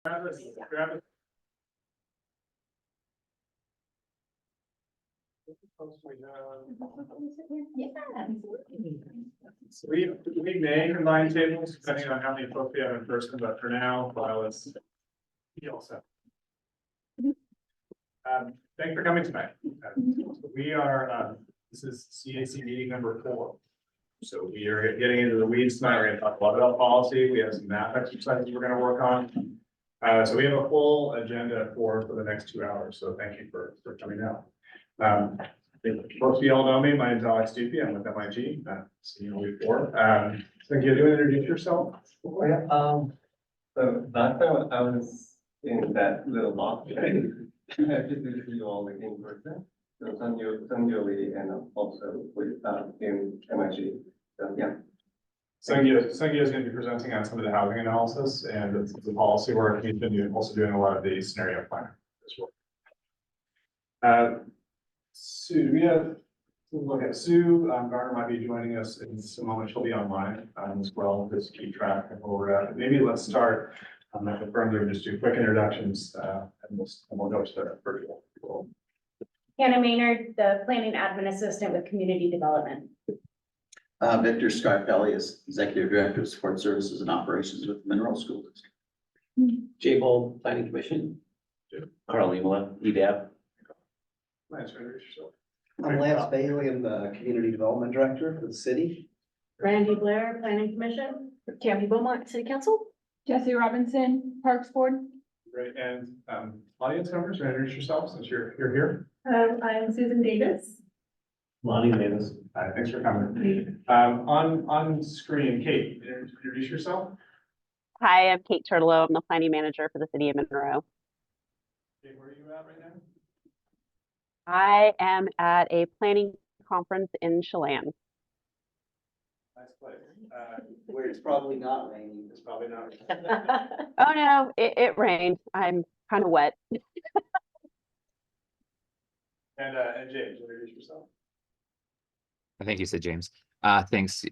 We may combine tables depending on how many folks we have in person, but for now, while it's. Thanks for coming tonight. We are, this is CAC meeting number 4. So we are getting into the weeds tonight. We're gonna talk a lot about policy. We have some math exercises we're gonna work on. So we have a full agenda for the next 2 hours. So thank you for coming out. Most of you all know me. My name is Alex Dupy. I'm with MIG. Seen you before. So can you introduce yourself? Oh, yeah. So last time I was in that little box. I have to see you all in person. So Sanjoli and also with in MIG. So yeah. Sangya is going to be presenting on some of the housing analysis and the policy work. He's been also doing a lot of the scenario planning as well. Sue, do we have, look at Sue, Garner might be joining us in just a moment. She'll be online as well, just keep track of where we're at. Maybe let's start at the firm there, just do quick introductions and we'll go to the virtual. Hannah Maynard, the planning admin assistant with community development. Victor Scarpelli is Executive Director of Support Services and Operations with Monroe School District. Jay Bold, Planning Commission. Carl Imola, EDAP. Nice, introduce yourself. I'm Lance Bailey. I'm the Community Development Director for the city. Randy Blair, planning commission. Tammy Beaumont, City Council. Jesse Robinson, Parks Board. Great, and audience members, introduce yourself since you're here. I'm Susan Davis. Lonnie Davis. Thanks for coming. On screen, Kate, introduce yourself. Hi, I'm Kate Turtlow. I'm the planning manager for the city of Monroe. Kate, where are you at right now? I am at a planning conference in Chelan. Nice place. Where it's probably not raining. It's probably not. Oh no, it rained. I'm kind of wet. And James, introduce yourself. I think you said James. Thanks.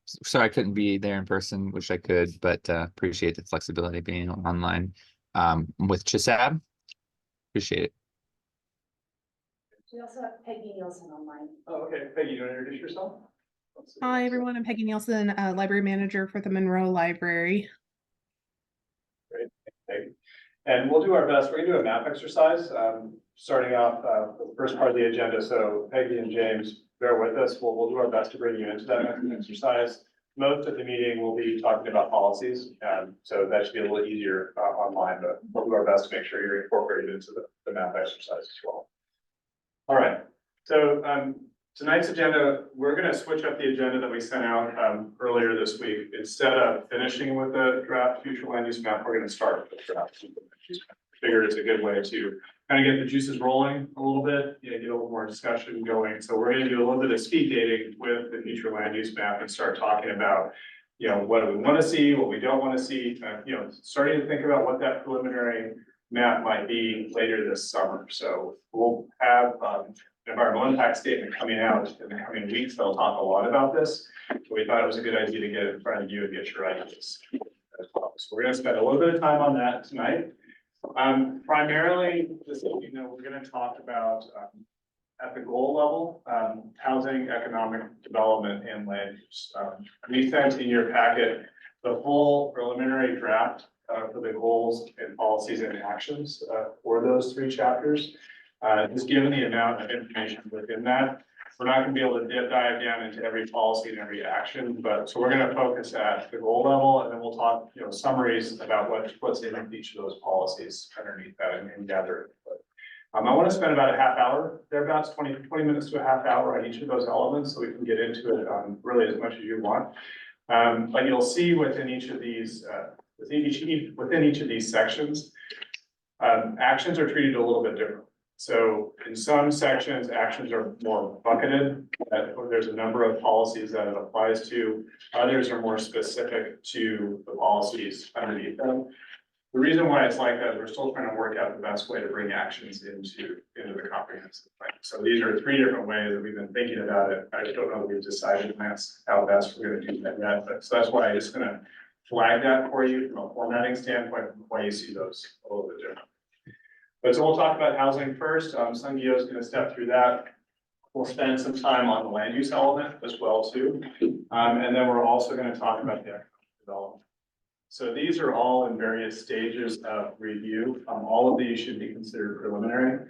Sorry I couldn't be there in person, wish I could, but appreciate the flexibility being online. With Chisab, appreciate it. We also have Peggy Nielsen online. Oh, okay. Peggy, you want to introduce yourself? Hi, everyone. I'm Peggy Nielsen, library manager for the Monroe Library. Great, thank you. And we'll do our best. We're gonna do a map exercise, starting off the first part of the agenda. So Peggy and James, bear with us. We'll do our best to bring you into that exercise. Most of the meeting will be talking about policies, so that should be a little easier online, but we'll do our best to make sure you're incorporated into the map exercise as well. All right, so tonight's agenda, we're going to switch up the agenda that we sent out earlier this week. Instead of finishing with the draft future land use map, we're going to start with the draft future land use map. I figure it's a good way to kind of get the juices rolling a little bit, get a little more discussion going. So we're going to do a little bit of speed dating with the future land use map and start talking about, what do we want to see, what we don't want to see, starting to think about what that preliminary map might be later this summer. So we'll have an environmental impact statement coming out in the coming weeks. They'll talk a lot about this. So we thought it was a good idea to get it in front of you and get your ideas as well. So we're going to spend a little bit of time on that tonight. Primarily, just so you know, we're going to talk about at the goal level, housing, economic development, and land use. We sent in your packet the full preliminary draft for the goals and policies and actions for those 3 chapters. Just given the amount of information within that, we're not going to be able to dive down into every policy and every action, but so we're going to focus at the goal level, and then we'll talk, summaries about what's in each of those policies underneath that and gather input. I want to spend about a half hour, thereabouts 20 minutes to a half hour on each of those elements, so we can get into it really as much as you want. But you'll see within each of these within each of these sections, actions are treated a little bit different. So in some sections, actions are more bucketed. There's a number of policies that it applies to. Others are more specific to the policies underneath them. The reason why it's like that, we're still trying to work out the best way to bring actions into the comprehensive plan. So these are 3 different ways that we've been thinking about it. I don't know that we've decided how best we're going to do that yet, but so that's why I'm just going to flag that for you from a formatting standpoint, why you see those a little bit different. But so we'll talk about housing first. Sungyo is gonna step through that. We'll spend some time on the land use element as well too. And then we're also gonna talk about the economic development. So these are all in various stages of review. All of these should be considered preliminary.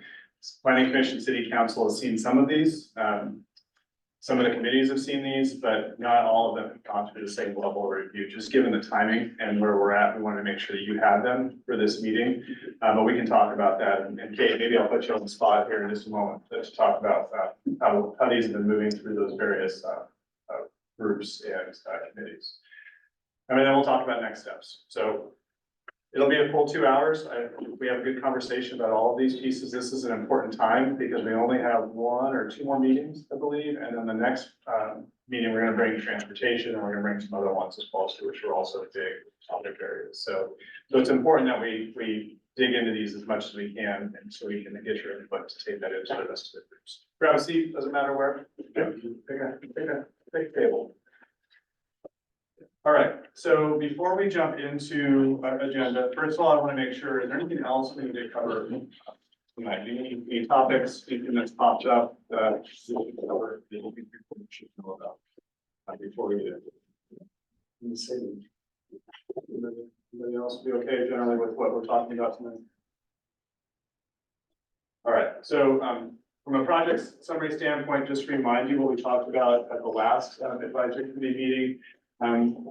Planning Commission, City Council has seen some of these. Some of the committees have seen these, but not all of them have gone through the same level of review. Just given the timing and where we're at, we want to make sure that you have them for this meeting. But we can talk about that. And Kate, maybe I'll put you on the spot here in just a moment to talk about how these have been moving through those various groups and committees. And then we'll talk about next steps. So it'll be a full 2 hours. We have a good conversation about all of these pieces. This is an important time because we only have 1 or 2 more meetings, I believe. And then the next meeting, we're gonna bring transportation and we're gonna bring some other ones as well, too, which are also big topic areas. So it's important that we dig into these as much as we can and so we can get your input to take that into the rest of the groups. Grab a seat, doesn't matter where. Pick a table. All right, so before we jump into our agenda, first of all, I want to make sure, is there anything else we need to cover tonight? Any topics, anything that's popped up that we should cover, that you think people should know about before we get into it? Let me see. Anybody else be okay generally with what we're talking about tonight? All right, so from a project summary standpoint, just to remind you what we talked about at the last advisory committee meeting.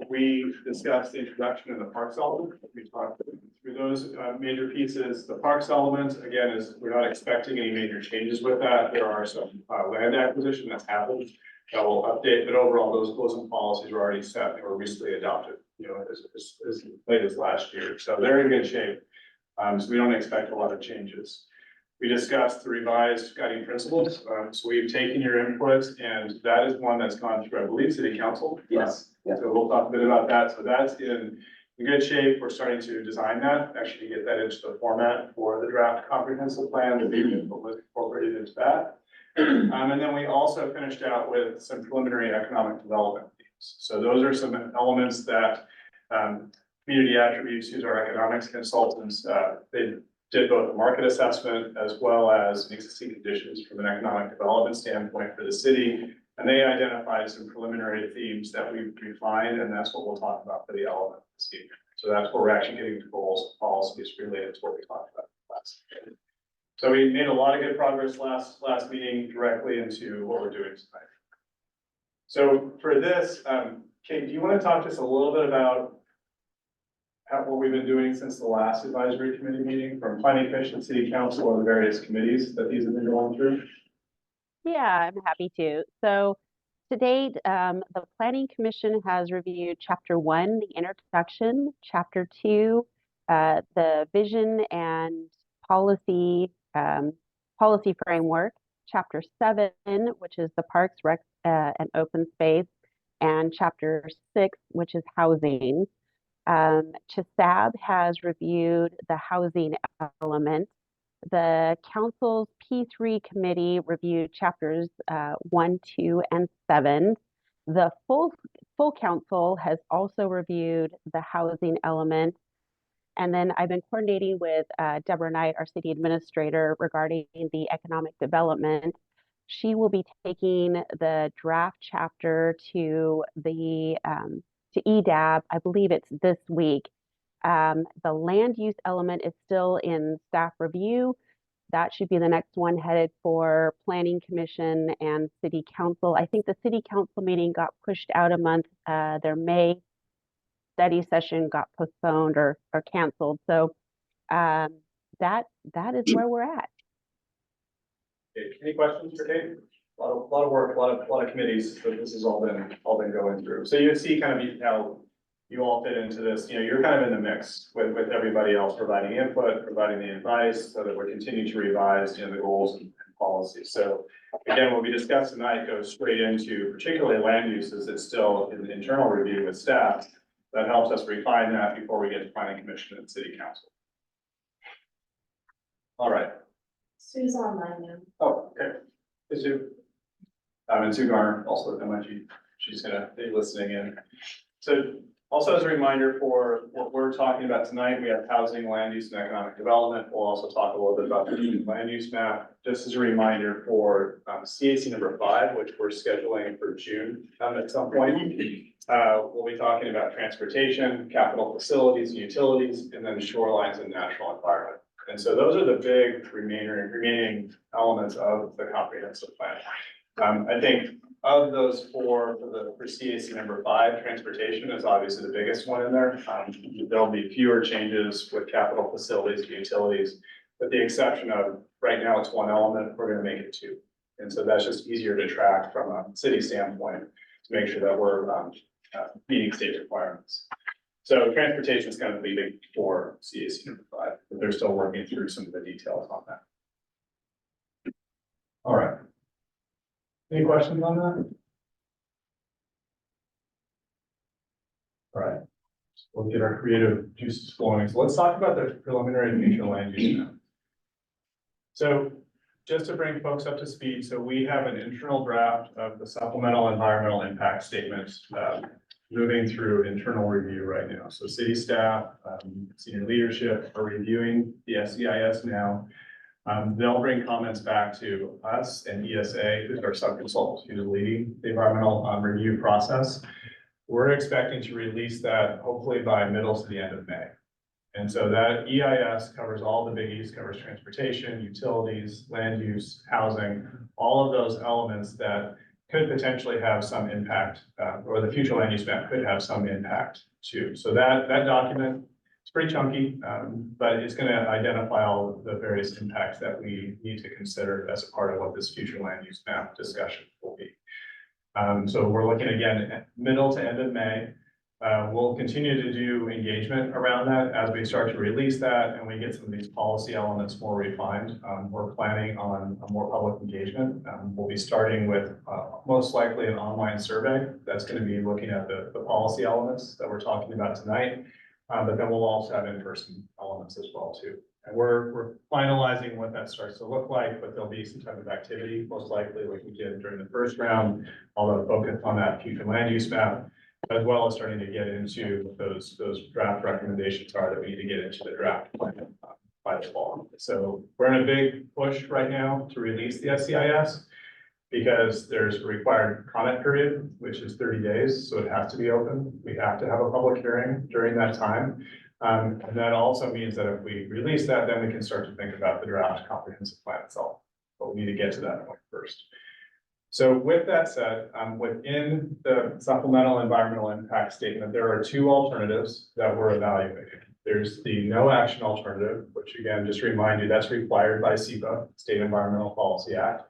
We discussed the introduction of the parks element. We talked through those major pieces. The parks element, again, is we're not expecting any major changes with that. There are some land acquisition that's happened that will update, but overall, those goals and policies are already set. They were recently adopted, as late as last year. So they're in good shape. So we don't expect a lot of changes. We discussed the revised guiding principles. So we've taken your input and that is one that's gone through, I believe, City Council. Yes. So we'll talk a bit about that. So that's in good shape. We're starting to design that, actually get that into the format for the draft comprehensive plan to be incorporated into that. And then we also finished out with some preliminary economic development themes. So those are some elements that Community Attributes, who's our economics consultants, they did both a market assessment as well as existing conditions from an economic development standpoint for the city. And they identified some preliminary themes that we've refined, and that's what we'll talk about for the element this evening. So that's where we're actually getting to goals and policies related to what we talked about last. So we made a lot of good progress last meeting directly into what we're doing tonight. So for this, Kate, do you want to talk to us a little bit about what we've been doing since the last advisory committee meeting from Planning Commission, City Council, and the various committees that these have been going through? Yeah, I'm happy to. So to date, the Planning Commission has reviewed Chapter 1, the introduction, Chapter 2, the vision and policy framework, Chapter 7, which is the Parks, Rec, and Open Space, and Chapter 6, which is housing. CHSAB has reviewed the housing element. The council's P3 committee reviewed chapters 1, 2, and 7. The full council has also reviewed the housing element. And then I've been coordinating with Deborah Knight, our city administrator, regarding the economic development. She will be taking the draft chapter to the to EDAB. I believe it's this week. The land use element is still in staff review. That should be the next one headed for Planning Commission and City Council. I think the City Council meeting got pushed out a month. Their May study session got postponed or canceled. So that is where we're at. Okay, any questions for Kate? A lot of work, a lot of committees that this has all been going through. So you would see kind of how you all fit into this. You're kind of in the mix with everybody else providing input, providing the advice, so that we're continuing to revise, the goals and policies. So again, what we discussed tonight goes straight into particularly land uses. It's still in the internal review with staff that helps us refine that before we get to Planning Commission and City Council. All right. Sue's online now. Oh, okay. Hey, Sue. And Sue Garner, also at MIT. She's gonna be listening in. So Also, as a reminder for what we're talking about tonight, we have housing, land use, and economic development. We'll also talk a little bit about the land use map. Just as a reminder for CAC number 5, which we're scheduling for June at some point. We'll be talking about transportation, capital facilities and utilities, and then shorelines and natural environment. And so those are the big remaining elements of the comprehensive plan. I think of those 4 for CAC number 5, transportation is obviously the biggest one in there. There'll be fewer changes with capital facilities and utilities, with the exception of right now it's 1 element, we're gonna make it 2. And so that's just easier to track from a city standpoint to make sure that we're meeting state requirements. So transportation is kind of the big 4 CAC number 5, but they're still working through some of the details on that. All right. Any questions on that? All right, we'll get our creative juices flowing. So let's talk about the preliminary future land use map. So just to bring folks up to speed, so we have an internal draft of the supplemental environmental impact statements moving through internal review right now. So city staff, senior leadership are reviewing the SEIS now. They'll bring comments back to us and ESA, who's our sub-consultant, who's leading the environmental review process. We're expecting to release that hopefully by middle to the end of May. And so that EIS covers all the biggies, covers transportation, utilities, land use, housing, all of those elements that could potentially have some impact, or the future land use map could have some impact too. So that document, it's pretty chunky, but it's going to identify all of the various impacts that we need to consider as a part of what this future land use map discussion will be. So we're looking again at middle to end of May. We'll continue to do engagement around that as we start to release that and we get some of these policy elements more refined. We're planning on a more public engagement. We'll be starting with most likely an online survey that's going to be looking at the policy elements that we're talking about tonight. But then we'll also have in-person elements as well too. And we're finalizing what that starts to look like, but there'll be some type of activity, most likely like we did during the first round, although focused on that future land use map, as well as starting to get into those draft recommendations that we need to get into the draft plan by the fall. So we're in a big push right now to release the SEIS because there's a required comment period, which is 30 days. So it has to be open. We have to have a public hearing during that time. And that also means that if we release that, then we can start to think about the draft comprehensive plan itself. But we need to get to that point first. So with that said, within the supplemental environmental impact statement, there are 2 alternatives that we're evaluating. There's the no action alternative, which again, just to remind you, that's required by SEPA, State Environmental Policy Act.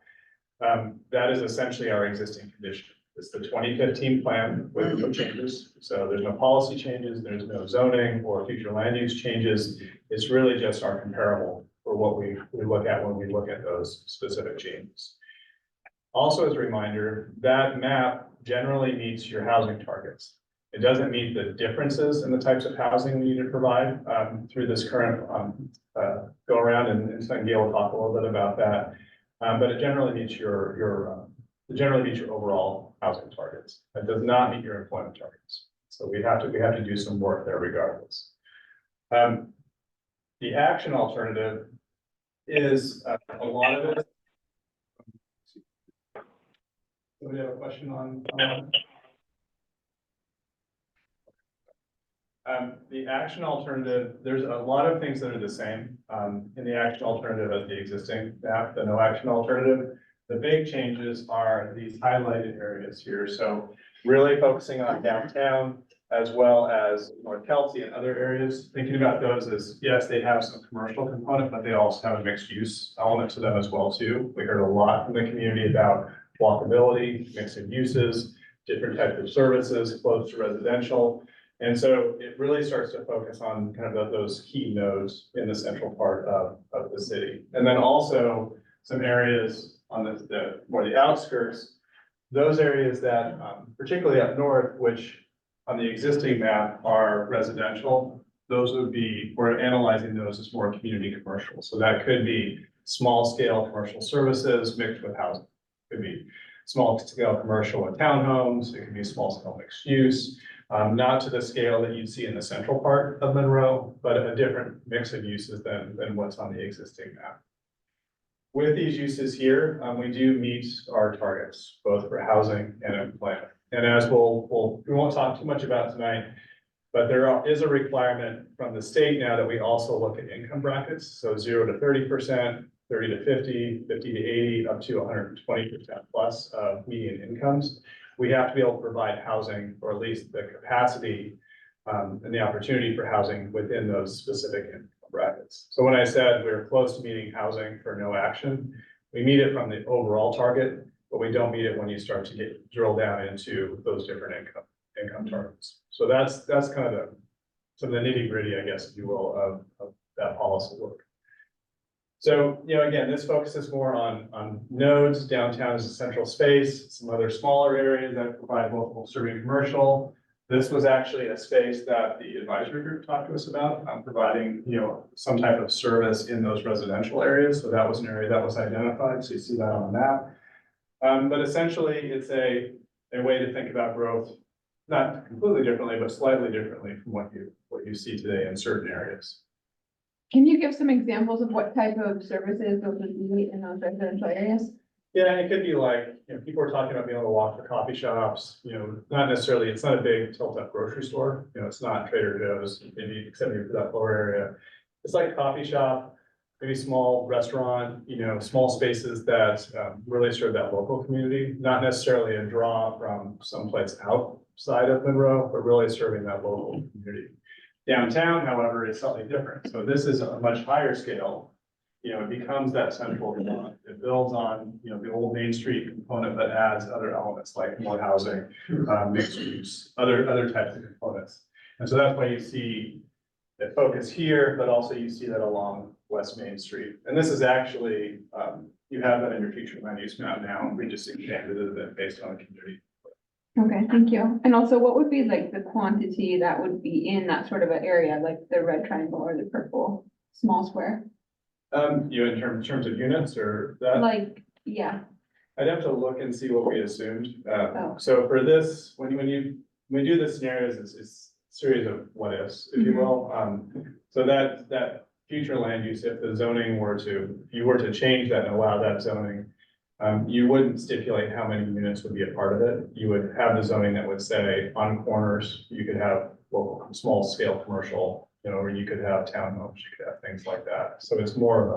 That is essentially our existing condition. It's the 2015 plan with no changes. So there's no policy changes, there's no zoning or future land use changes. It's really just our comparable for what we look at when we look at those specific changes. Also, as a reminder, that map generally meets your housing targets. It doesn't meet the differences in the types of housing we need to provide through this current go around, and Gail will talk a little bit about that. But it generally meets your overall housing targets. It does not meet your employment targets. So we have to do some work there regardless. The action alternative is a lot of it. Do we have a question on that? The action alternative, there's a lot of things that are the same in the action alternative as the existing map, the no action alternative. The big changes are these highlighted areas here. So really focusing on downtown as well as North Kelsey and other areas. Thinking about those as, yes, they have some commercial component, but they also have a mixed use element to them as well too. We heard a lot from the community about walkability, mix of uses, different types of services close to residential. And so it really starts to focus on kind of those key nodes in the central part of the city. And then also some areas on the outskirts, those areas that particularly up north, which on the existing map are residential, those would be, we're analyzing those as more community commercial. So that could be small scale commercial services mixed with housing. It could be small scale commercial with townhomes. It could be small scale mixed use. Not to the scale that you'd see in the central part of Monroe, but a different mix of uses than what's on the existing map. With these uses here, we do meet our targets, both for housing and employment. And as we won't talk too much about tonight, but there is a requirement from the state now that we also look at income brackets. So 0 to 30%, 30 to 50, 50 to 80, up to 120% plus of median incomes. We have to be able to provide housing, or at least the capacity and the opportunity for housing within those specific income brackets. So when I said we're close to meeting housing for no action, we meet it from the overall target, but we don't meet it when you start to drill down into those different income targets. So that's kind of some of the nitty gritty, I guess, if you will, of that policy work. So, again, this focuses more on nodes. Downtown as a central space, some other smaller areas that provide local serving commercial. This was actually a space that the advisory group talked to us about, providing, some type of service in those residential areas. So that was an area that was identified. So you see that on the map. But essentially, it's a way to think about growth, not completely differently, but slightly differently from what you see today in certain areas. Can you give some examples of what type of services those would be in those residential areas? Yeah, it could be like, people are talking about being able to walk for coffee shops, not necessarily, it's not a big tilt-up grocery store, it's not Trader Joe's, maybe except maybe for that lower area. It's like a coffee shop, maybe small restaurant, small spaces that really serve that local community, not necessarily a draw from someplace outside of Monroe, but really serving that local community. Downtown, however, is something different. So this is a much higher scale. It becomes that central component. It builds on, the old Main Street component, but adds other elements like more housing, mixed use, other types of components. And so that's why you see the focus here, but also you see that along West Main Street. And this is actually, you have that in your future land use map now. We just expanded it a bit based on the community. Okay, thank you. And also, what would be like the quantity that would be in that sort of an area, like the red triangle or the purple small square? In terms of units or that? Like, yeah. I'd have to look and see what we assumed. Oh. So for this, when we do the scenarios, it's a series of what ifs, if you will. So that future land use, if the zoning if you were to change that and allow that zoning, you wouldn't stipulate how many units would be a part of it. You would have the zoning that would say on corners, you could have local, small scale commercial, or you could have townhomes, you could have things like that. So it's more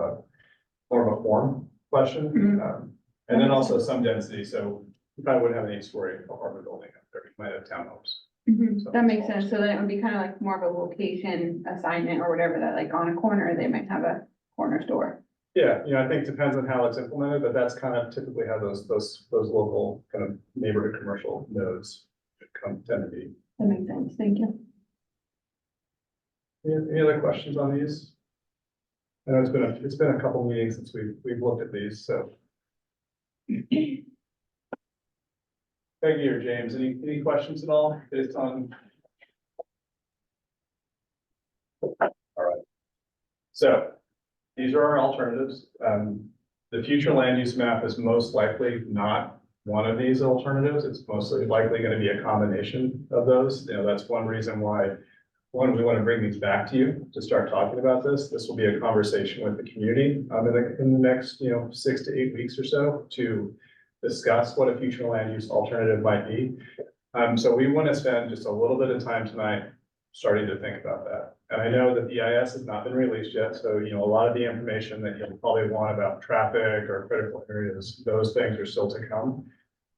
of a form question. And then also some density. So you probably wouldn't have an 8-story apartment building up there. You might have townhomes. So That makes sense. So then it would be kind of like more of a location assignment or whatever, that like on a corner, they might have a corner store. Yeah, I think it depends on how it's implemented, but that's kind of typically how those local kind of neighborhood tend to be. That makes sense. Thank you. Any other questions on these? I know it's been a couple meetings since we've looked at these, so. Peggy or James, any questions at all based on? All right. So these are our alternatives. The future land use map is most likely not one of these alternatives. It's mostly likely going to be a combination of those. That's one reason why we want to bring these back to you to start talking about this. This will be a conversation with the community in the next 6 to 8 weeks or so to discuss what a future land use alternative might be. So we want to spend just a little bit of time tonight starting to think about that. And I know that the EIS has not been released yet, so a lot of the information that you'll probably want about traffic or critical areas, those things are still to come.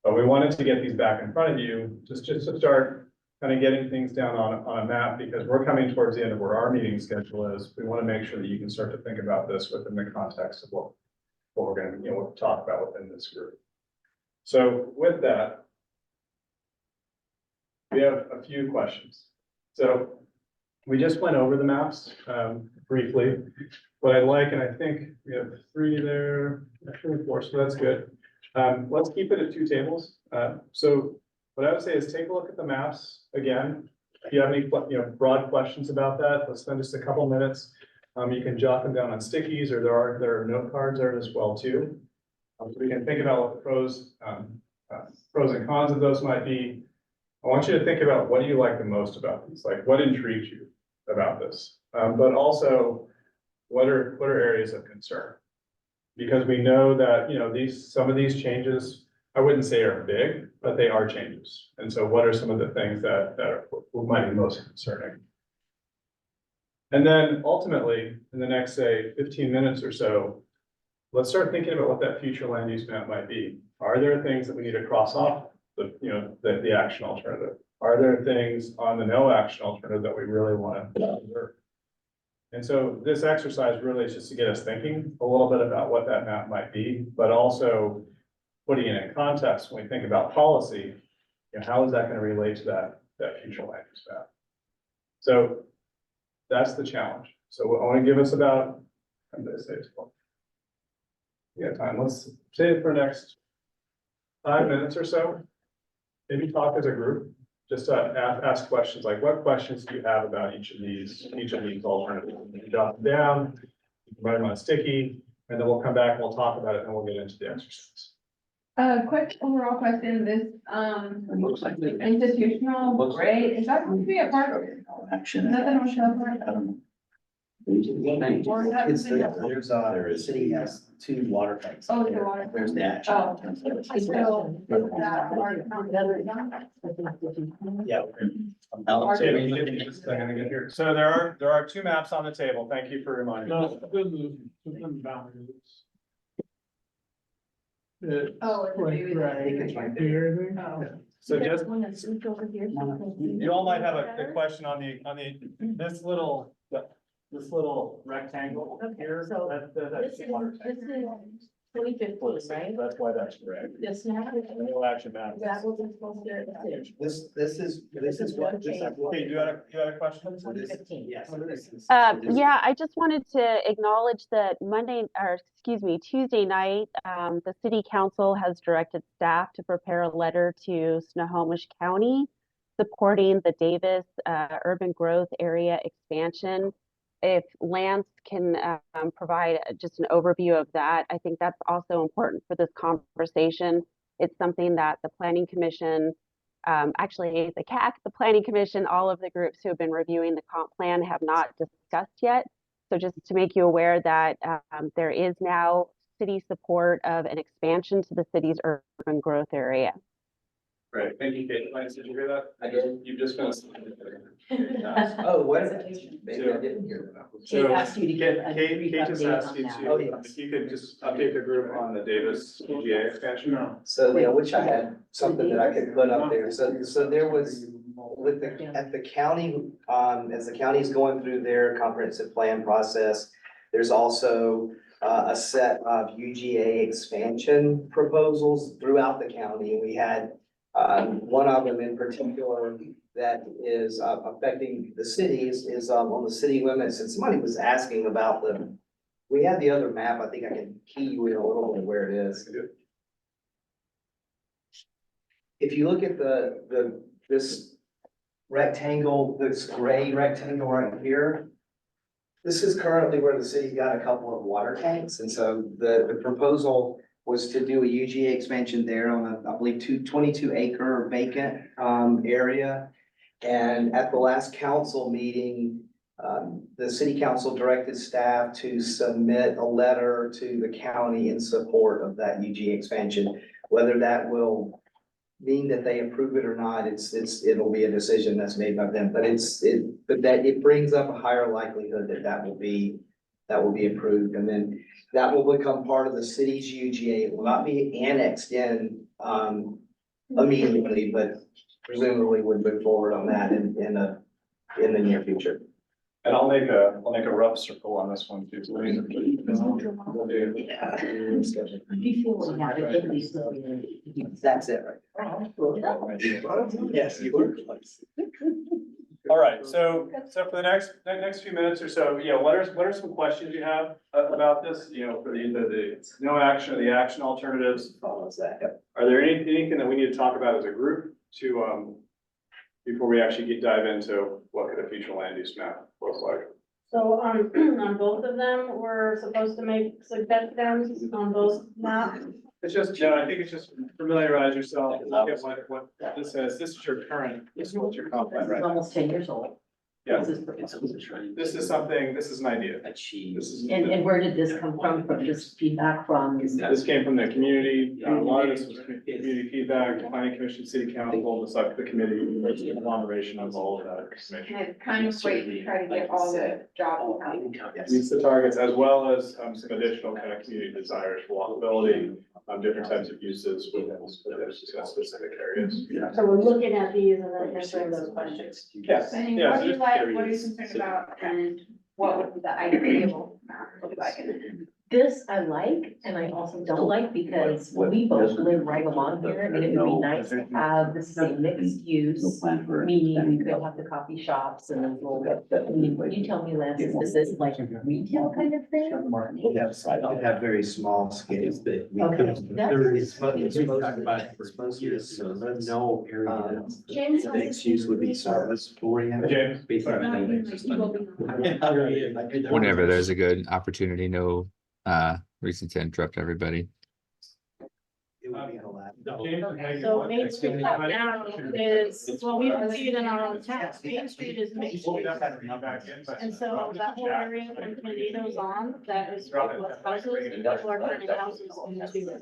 But we wanted to get these back in front of you just to start kind of getting things down on a map, because we're coming towards the end of where our meeting schedule is. We want to make sure that you can start to think about this within the context of what we're going to talk about within this group. So with that, we have a few questions. So we just went over the maps briefly. What I like, and I think we have 3 there, actually 4, so that's good. Let's keep it at 2 tables. So what I would say is take a look at the maps again. If you have any broad questions about that, let's spend just a couple minutes. You can jot them down on stickies, or there are note cards there as well too. So we can think about what the pros and cons of those might be. I want you to think about what do you like the most about these, like what intrigues you about this? But also, what are areas of concern? Because we know that, you know, some of these changes, I wouldn't say are big, but they are changes. And so what are some of the things that might be most concerning? And then ultimately, in the next, say, 15 minutes or so, let's start thinking about what that future land use map might be. Are there things that we need to cross off the action alternative? Are there things on the no action alternative that we really want to observe? And so this exercise really is just to get us thinking a little bit about what that map might be, but also putting it in context when we think about policy, and how is that going to relate to that future land use map? So that's the challenge. So I want to give us about, I'm going to say it's well. Yeah, time. Let's say it for next 5 minutes or so. Maybe talk as a group, just to ask questions like, what questions do you have about each of these alternatives? You can jot them down, you can write them on a sticky, and then we'll come back and we'll talk about it and we'll get into the exercise. Quick overall question, this, It looks like they- institutional Looks- grade, is that going to be a part of it? Action. Is that the North Shore part? I don't know. Or is that It's, something else? there's, There the is. city has 2 water tanks. Oh, the water. There's the action. Oh. So, is that part of Yeah. Alex, Yeah, we did just a second to get here. So there are 2 maps on the table. Thank you for reminding me. Oh, it's maybe the. Oh. So just, you all might have a question on this little rectangle here. So That's This is, water this tank. is 2015, right? That's why that's red. This map, is No action map. that what we're supposed to do? This is what. this- Okay, you had a question? From 2015. Yes. Yeah, I just wanted to acknowledge that Tuesday night, the city council has directed staff to prepare a letter to Snohomish County supporting the Davis urban growth area expansion. If Lance can provide just an overview of that, I think that's also important for this conversation. It's something that the Planning Commission, actually the CAC, the Planning Commission, all of the groups who have been reviewing the comp plan have not discussed yet. So just to make you aware that there is now city support of an expansion to the city's urban growth area. Great, thank you, Kate. Lance, did you hear that? I did. You've just been. Oh, what? Maybe I didn't hear that. Kate asked you to give a Kate brief just update asked on you that. Oh, to, yes. if you could just update the group on the Davis UGA expansion. So, yeah, I wish I had something that I could put up there. So there was, at the county, as the county's going through their comprehensive plan process, there's also a set of UGA expansion proposals throughout the county. And we had one of them in particular that is affecting the cities is on the city limits. And somebody was asking about we had the other map. I think I can key you in a little bit where it is. If you look at this rectangle, this gray rectangle right here, this is currently where the city's got a couple of water tanks. And so the proposal was to do a UGA expansion there on I believe 22 acre vacant area. And at the last council meeting, the city council directed staff to submit a letter to the county in support of that UGA expansion. Whether that will mean that they approve it or not, it'll be a decision that's made by them. But it brings up a higher likelihood that will be approved, and then that will become part of the city's UGA. It will not be annexed in immediately, but presumably would move forward on that in the near future. And I'll make a rough circle on this one too. So let me- Yeah. Do you feel like that, it could be so, That's it, right? Yes, you were close. All right, so for the next few minutes or so, what are some questions you have about this, for the no action or the action alternatives? Follows that. Are there anything that we need to talk about as a group to, before we actually dive into what could a future land use map look like? So on both of them, we're supposed to make suggestions on both maps. It's just, no, I think it's just familiarize yourself, look at what this says, this is your current, this is what your comp plan, It's right? almost 10 years old. Yeah, This is- this is something, this is an idea. Achieve. This is, And where did this come from? From just feedback from? this came from the community, a lot of this was community feedback, planning commission, city council, the committee, there's a conglomeration of all of that information. And kind of wait to try to get all the jobs out. Meets the targets as well as some additional kind of community desires for walkability, different types of uses within specific areas. Yeah. So we're looking at these and then answering those questions. Yes, Saying, yeah, what do you just like, what are you curious. concerned about, and what would the ideal map look like? This I like, and I also don't like because we both live right along here, and it would be nice to have the same mixed use. Meaning we could have the coffee shops and the little, I mean, you tell me, Lance, is this like retail kind of thing? Yes, I don't have very small scales, but we Okay, could. that's- It's supposed to, so there's no area. James, The mixed use would be service oriented. James, Whenever there's a good opportunity, no reason to interrupt everybody. It would be a lot. So Main Street right now is, well, we don't see it in our own town. Main Street is Main Street. And so that whole area from Toledo's on, that is what's houses, and people are turning houses into.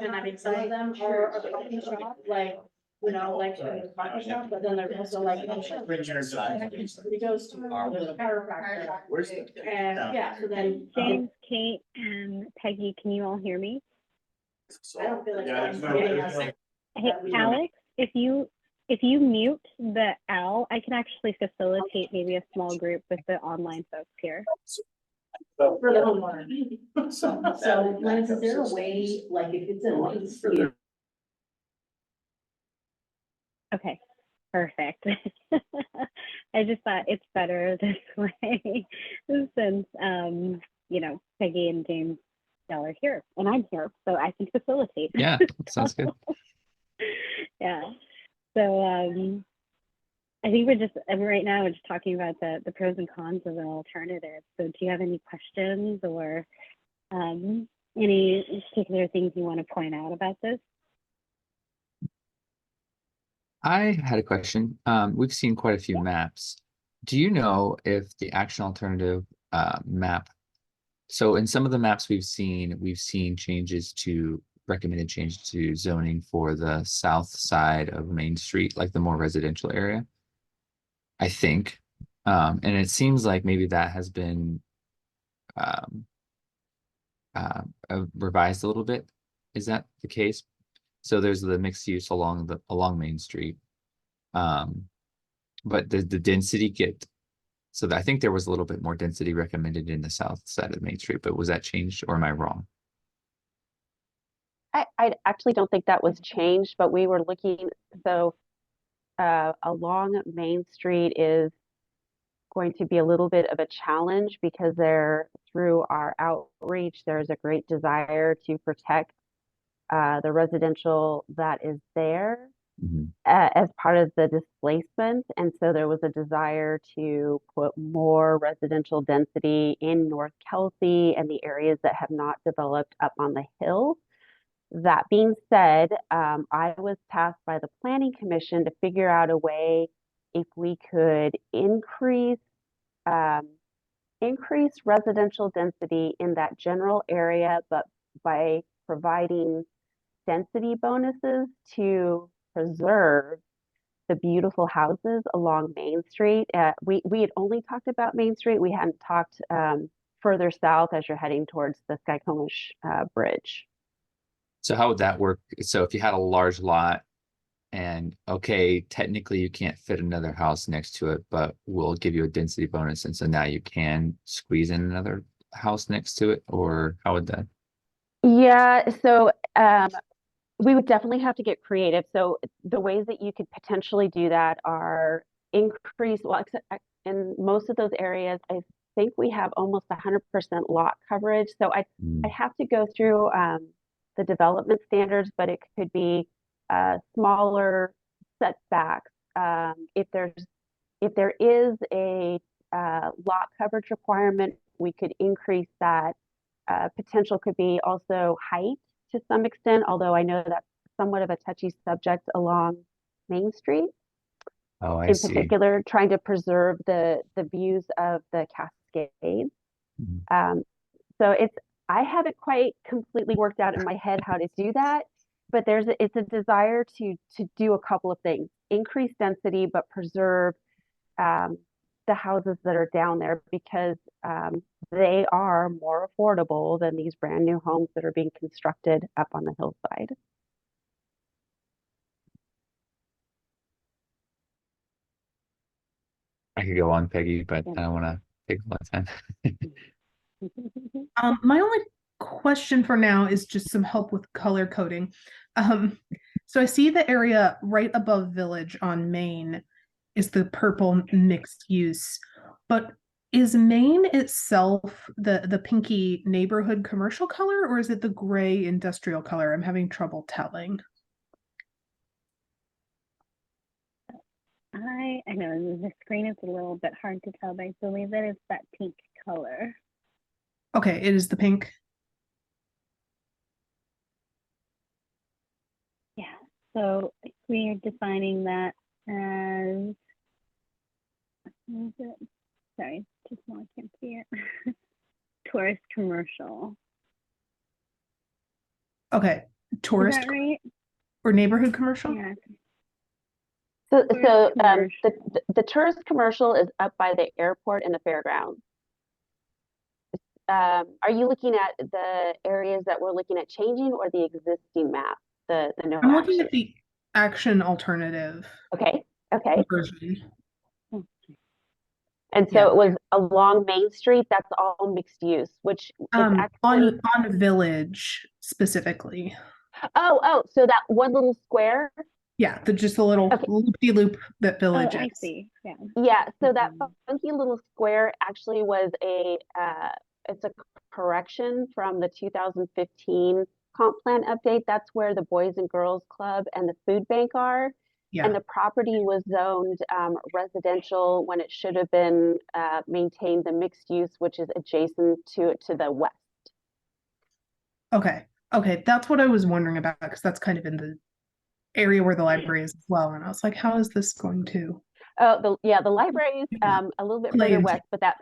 And I mean, some of them are a coffee shop, like, you know, like a coffee shop, but then there's also like. It goes to the chiropractor. Where's the? And yeah, so then. James, Kate, and Peggy, can you all hear me? I don't feel like. Yeah, that's there's no- getting there's us- no- Hey, we- Alex, if you mute the L, I can actually facilitate maybe a small group with the online folks here. For the homeowner. So Lance, is there a way, like if it's in Main Street, Okay, perfect. I just thought it's better this way since you know, Peggy and James, y'all are here and I'm here, so I can facilitate. Yeah, sounds good. Yeah. So I think we're just right now we're just talking about the pros and cons of an alternative. So do you have any questions or any particular things you want to point out about this? I had a question. We've seen quite a few maps. Do you know if the action alternative map? So in some of the maps we've seen changes to recommended changes to zoning for the south side of Main Street, like the more residential area, I think. And it seems like maybe that has been revised a little bit. Is that the case? So there's the mixed use along Main Street. But the density so I think there was a little bit more density recommended in the south side of Main Street, but was that changed or am I wrong? I actually don't think that was changed, but we were looking, so along Main Street is going to be a little bit of a challenge because through our outreach, there's a great desire to protect the residential that is there as part of the displacement. And so there was a desire to put more residential density in North Kelsey and the areas that have not developed up on the hill. That being said, I was tasked by the Planning Commission to figure out a way if we could increase residential density in that general area, but by providing density bonuses to preserve the beautiful houses along Main Street. We had only talked about Main Street. We hadn't talked further south as you're heading towards the Skycomish Bridge. So how would that work? So if you had a large lot and okay, technically you can't fit another house next to it, but we'll give you a density bonus. And so now you can squeeze in another house next to it, or how would that? Yeah, so we would definitely have to get creative. So the ways that you could potentially do that are increase, well, in most of those areas, I think we have almost 100% lot coverage. So I have to go through the development standards, but it could be smaller setbacks. If there is a lot coverage requirement, we could increase that. Potential could be also height to some extent, although I know that's somewhat of a touchy subject along Main Street. Oh, I In see. particular, trying to preserve the views of the Cascades. Mhm. So I haven't quite completely worked out in my head how to do that, but it's a desire to do a couple of things: increase density, but preserve the houses that are down there, because they are more affordable than these brand new homes that are being constructed up on the hillside. I could go on, Peggy, but I don't want to take a lot of time. My only question for now is just some help with color coding. So I see the area right above Village on Main is the purple mixed use, but is Main itself the pinky neighborhood commercial color, or is it the gray industrial color? I'm having trouble telling. I know the screen is a little bit hard to tell, but I believe that it's that pink color. Okay, it is the pink. Yeah, so we are defining that as, what is it? Sorry, too small, I can't see it. Tourist commercial. Okay, Is tourist that right? or neighborhood commercial? Yeah. So, Tourist commercial. the tourist commercial is up by the airport and the fairgrounds. Are you looking at the areas that we're looking at changing, or the existing map, the no I'm looking action? at the action alternative Okay, okay. version. And so Yeah. it was along Main Street, that's all mixed use, which is actually, On Village specifically. so that one little square. Yeah, just a little Okay. loop-de-loop that Village Oh, I is. see, yeah. Yeah, so that funky little square actually was it's a correction from the 2015 comp plan update. That's where the Boys and Girls Club and the food bank are. Yeah. And the property was zoned residential when it should have been maintained the mixed use, which is adjacent to it to the west. Okay. Okay, that's what I was wondering about, because that's kind of in the area where the library is as well. And I was like, how is this going to Oh, the library is a little bit play further into? west, but that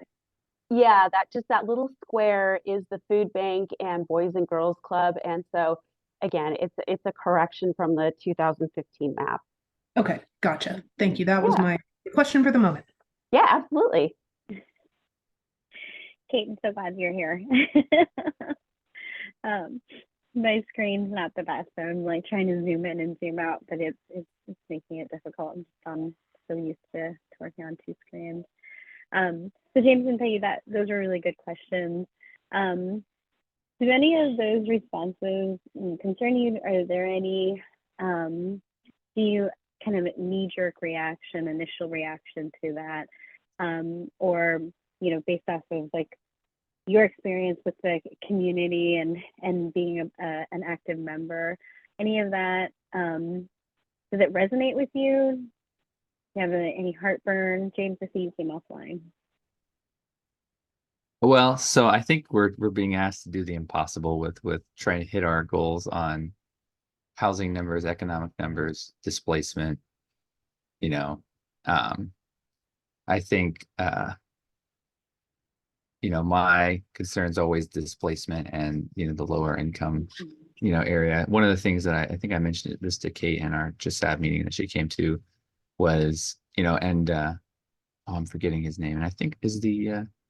little square is the food bank and Boys and Girls Club. And so again, it's a correction from the 2015 map. Okay, gotcha. Thank you. That was Yeah. my question for the moment. Yeah, absolutely. Kate, I'm so glad you're here. My screen's not the best, so I'm like trying to zoom in and zoom out, but it's making it difficult. I'm so used to working on two screens. So James and Peggy, those are really good questions. Do any of those responses concern you? Are there any, do you kind of knee-jerk reaction, initial reaction to that? Or, based off of like your experience with the community and being an active member, any of that, does it resonate with you? Do you have any heartburn? James, I see you came offline. Well, so I think we're being asked to do the impossible with trying to hit our goals on housing numbers, economic numbers, displacement. I think my concern is always displacement and the lower income area. One of the things that I think I mentioned this to Kate in our JSAB meeting that she came to was I'm forgetting his name, and I think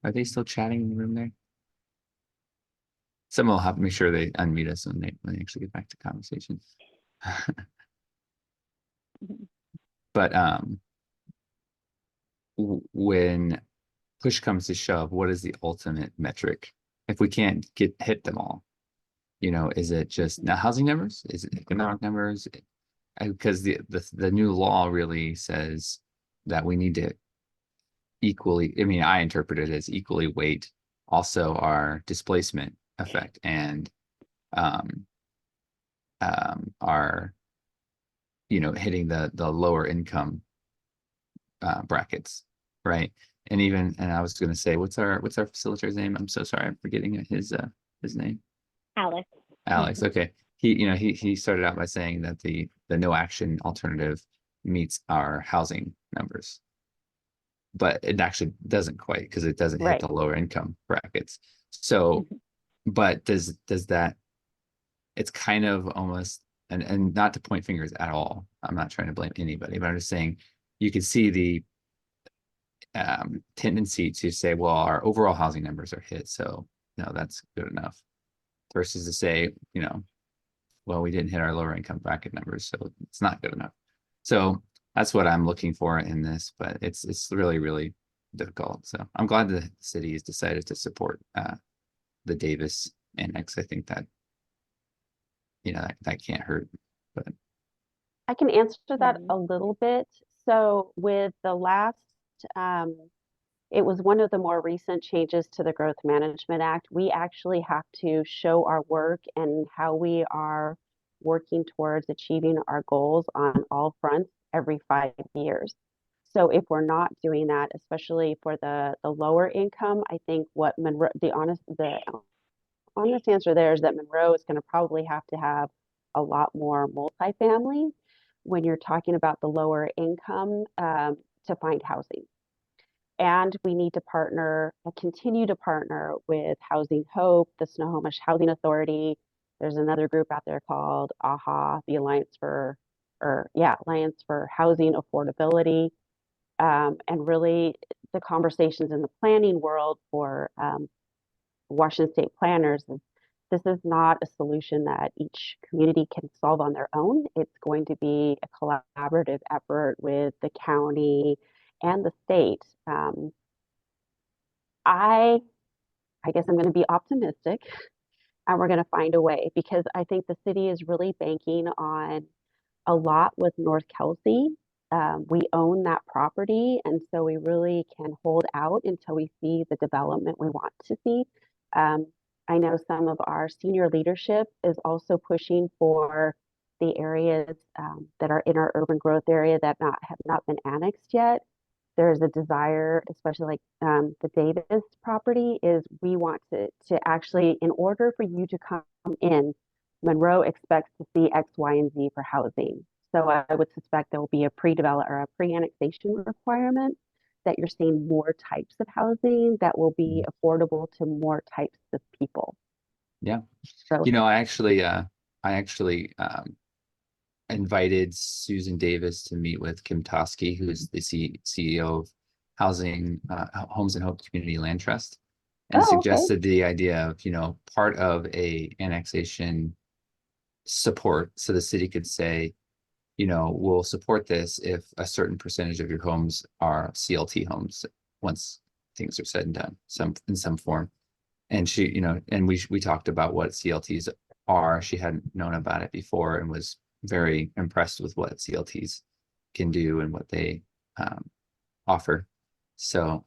are they still chatting in the room there? Someone will have to make sure they unmute us when they actually get back to conversation. But when push comes to shove, what is the ultimate metric? If we can't hit them all, is it just now housing numbers? Is it economic numbers? Because the new law really says that we need to equally, I interpret it as equally weight also our displacement effect and our hitting the lower income brackets, right? and even, and I was gonna say, what's our facilitator's name? I'm so sorry, I'm forgetting his name. Alex. Alex, okay. He started out by saying that the no action alternative meets our housing numbers. But it actually doesn't quite, because it doesn't hit Right. the lower income brackets. So, but does that, it's kind of almost, and not to point fingers at all. I'm not trying to blame anybody, but I'm just saying you can see the tendency to say, well, our overall housing numbers are hit, so no, that's good enough. Versus to say, you know, well, we didn't hit our lower income bracket numbers, so it's not good enough. So that's what I'm looking for in this, but it's really, really difficult. So I'm glad the city has decided to support the Davis annex. I think that, you know, that can't hurt, but I can answer that a little bit. So with the last, it was one of the more recent changes to the Growth Management Act. We actually have to show our work and how we are working towards achieving our goals on all fronts every 5 years. So if we're not doing that, especially for the lower income, I think what Monroe, the honest answer there is that Monroe is going to probably have to have a lot more multifamily when you're talking about the lower income to find housing. And we need to continue to partner with Housing Hope, the Snohomish Housing Authority. There's another group out there called AHA, the Alliance for Housing Affordability. And really the conversations in the planning world for Washington State planners, this is not a solution that each community can solve on their own. It's going to be a collaborative effort with the county and the state. I guess I'm going to be optimistic and we're going to find a way, because I think the city is really banking on a lot with North Kelsey. We own that property, and so we really can hold out until we see the development we want to see. I know some of our senior leadership is also pushing for the areas that are in our urban growth area that have not been annexed yet. There's a desire, especially like the Davis property, is we want to actually, in order for you to come in, Monroe expects to see X, Y, and Z for housing. So I would suspect there will be a pre-develop or a pre-annexation requirement that you're seeing more types of housing that will be affordable to more types of people. yeah. So, You know, I actually invited Susan Davis to meet with Kim Toski, who's the CEO of Housing Homes and Hope Community Land Trust, and suggested the idea of, you know, part of a annexation support, so the city could say, you know, we'll support this if a certain percentage of your homes are CLT homes once things are said and done, in some form. And she, you know, and we talked about what CLTs are. She hadn't known about it before and was very impressed with what CLTs can do and what they offer. So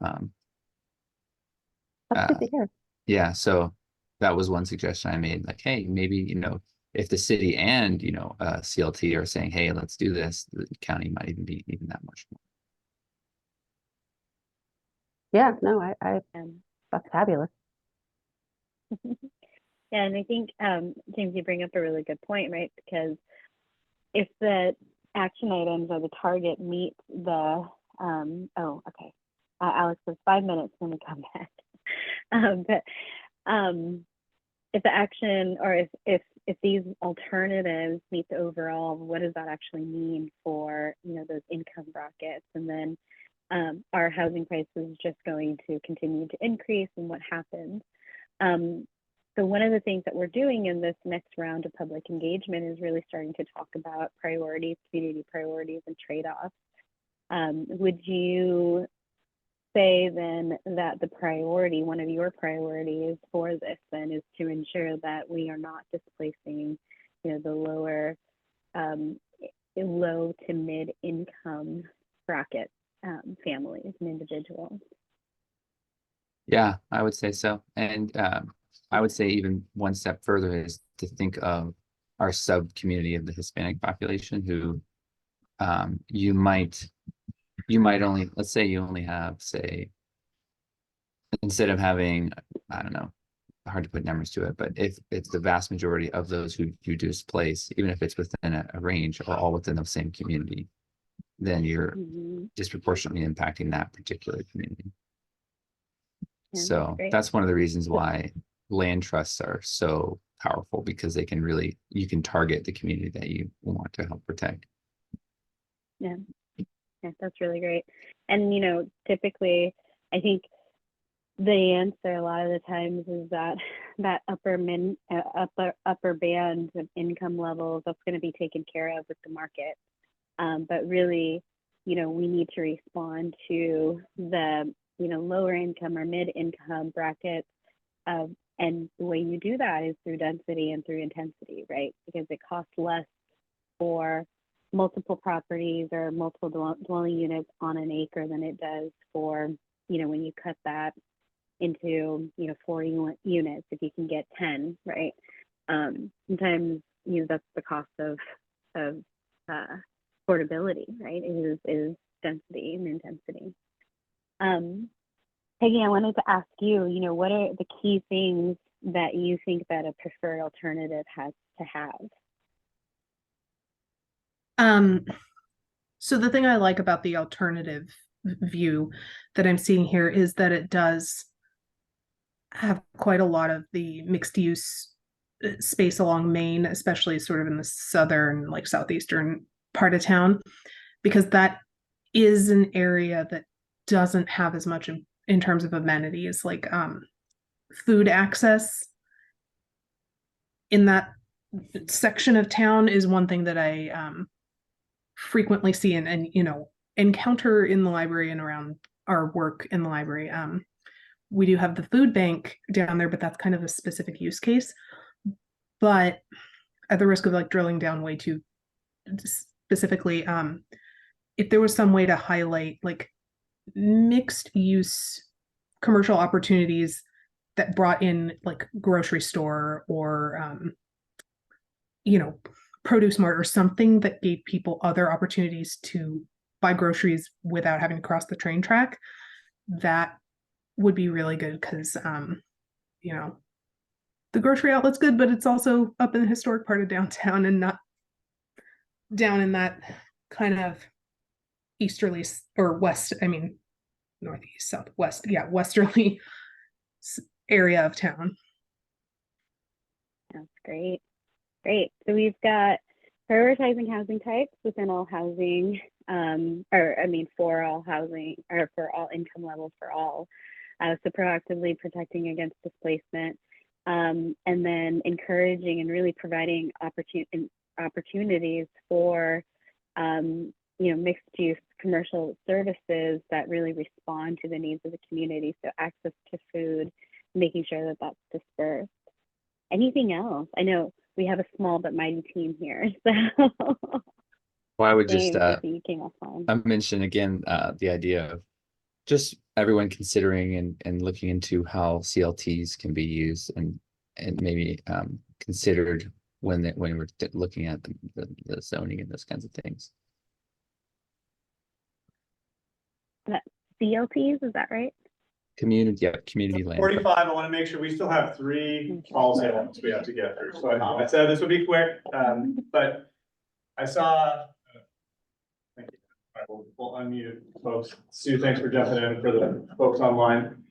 that's good to hear. yeah, so that was one suggestion I made, like, hey, maybe, you know, if the city and, you know, CLT are saying, hey, let's do this, the county might even be even that much more. Yeah, no, I that's fabulous. Yeah, and I think, James, you bring up a really good point, right? Because if the action items or the target meet the, Alex says 5 minutes, let me come back. If the action, or if these alternatives meet the overall, what does that actually mean for, you know, those income brackets? And then are housing prices just going to continue to increase, and what happens? So one of the things that we're doing in this next round of public engagement is really starting to talk about priorities, community priorities, and trade-offs. Would you say then that the priority, one of your priorities for this then, is to ensure that we are not displacing, you know, the lower, low to mid income bracket families and individuals? Yeah, I would say so. And I would say even one step further is to think of our sub community of the Hispanic population, who you might only, let's say you only have, say, instead of having, I don't know, hard to put numbers to it, but if it's the vast majority of those who you displace, even if it's within a range, are all within the same community, then you're Mhm. disproportionately impacting that particular community. Yeah, So great. that's one of the reasons why land trusts are so powerful, because they can really, you can target the community that you want to help protect. Yeah, that's really great. And, you know, typically, I think the answer a lot of the times is that upper band of income levels, that's going to be taken care of with the market. But really, you know, we need to respond to the, you know, lower income or mid income brackets. And the way you do that is through density and through intensity, right? Because it costs less for multiple properties or multiple dwelling units on an acre than it does for, you know, when you cut that into, you know, 40 units, if you can get 10, right? Sometimes, you know, that's the cost of affordability, right? Is density and intensity. Peggy, I wanted to ask you, you know, what are the key things that you think that a preferred alternative has to have? So the thing I like about the alternative view that I'm seeing here is that it does have quite a lot of the mixed use space along Main, especially sort of in the southern, like southeastern part of town, because that is an area that doesn't have as much in terms of amenities, like food access in that section of town is one thing that I frequently see and you know, encounter in the library and around our work in the library. We do have the food bank down there, but that's kind of a specific use case. But at the risk of like drilling down way too specifically, if there was some way to highlight like mixed use commercial opportunities that brought in like grocery store or you know, produce mart or something that gave people other opportunities to buy groceries without having to cross the train track, that would be really good because you know, the grocery outlet's good, but it's also up in the historic part of downtown and not down in that kind of easterly or west, I mean, northeast, southwest, yeah, westerly area of town. That's great. Great. So we've got prioritizing housing types within all housing, for all housing or for all income levels for all. So proactively protecting against displacement, and then encouraging and really providing opportunities for, you know, mixed use commercial services that really respond to the needs of the community. So access to food, making sure that that's dispersed. Anything else? I know we have a small but mighty team here. So Well, I would just James, I see you came off on. I mentioned again the idea of just everyone considering and looking into how CLTs can be used and maybe considered when we're looking at the zoning and those kinds of things. CLTs, is that right? Community land. 45, I want to make sure we still have 3 policy items we have to get through. So I said this would be quick, but I saw. Thank you. All right, we'll unmute folks. Sue, thanks for jumping in for the folks online.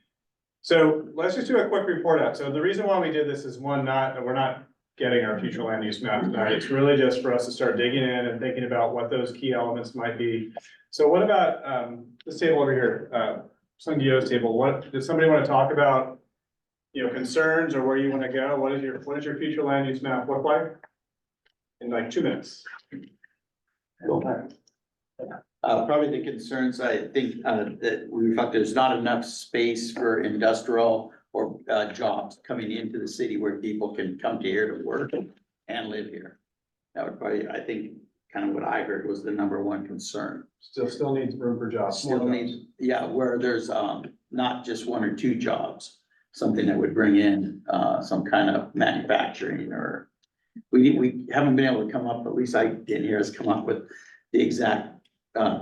So let's just do a quick report out. So the reason why we did this is one, we're not getting our future land use map tonight. It's really just for us to start digging in and thinking about what those key elements might be. So what about this table over here? Sung Gio's table. What does somebody want to talk about? You know, concerns or where you want to go? What is your future land use map look like? In like 2 minutes. Probably the concerns, I think, that we thought there's not enough space for industrial or jobs coming into the city where people can come to here to work and live here. That would probably, I think, kind of what I heard was the #1 concern. Still needs room for jobs. Still needs, yeah, where there's not just 1 or 2 jobs, something that would bring in some kind of manufacturing or we haven't been able to come up, at least I didn't hear us come up with the exact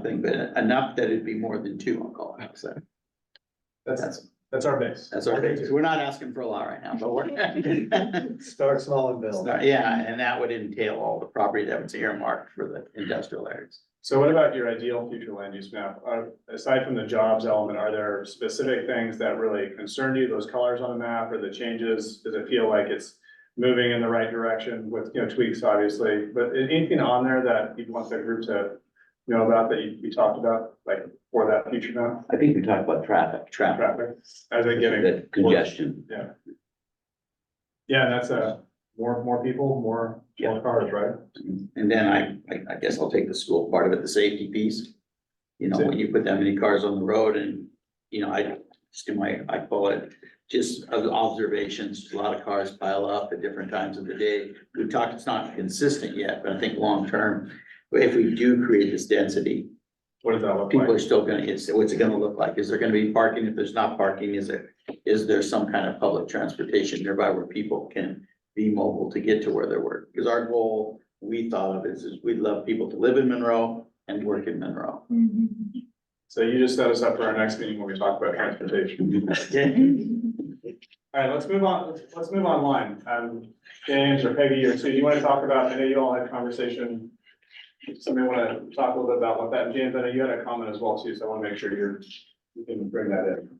thing, but enough that it'd be more than 2, I'll call it. So That's That's our base. That's our base. We're not asking for a lot right now, but we're. Start small and build. Yeah, and that would entail all the property that was earmarked for the industrial areas. So what about your ideal future land use map? Aside from the jobs element, are there specific things that really concern you, those colors on the map or the changes? Does it feel like it's moving in the right direction with, tweaks, obviously? But anything on there that you want the group to know about that you talked about, like for that future map? I think we talked about traffic, Traffic, as in getting. the congestion. Yeah, and that's more people, more cars, right? And then I guess I'll take the school part of it, the safety piece. When you put that many cars on the road and, I call it just observations, a lot of cars pile up at different times of the day. We've talked, it's not consistent yet, but I think long-term, if we do create this density, What does that look people like? are still gonna, what's it gonna look like? Is there gonna be parking? If there's not parking, is there some kind of public transportation nearby where people can be mobile to get to where they work? Because our goal, we thought of is we'd love people to live in Monroe and work in Monroe. So you just set us up for our next meeting when we talk about transportation. All right, let's move on. Let's move online. James or Peggy or Sue, you want to talk about, I know you all had conversation. Somebody want to talk a little bit about what that, and James, I know you had a comment as well too, so I want to make sure you can bring that in.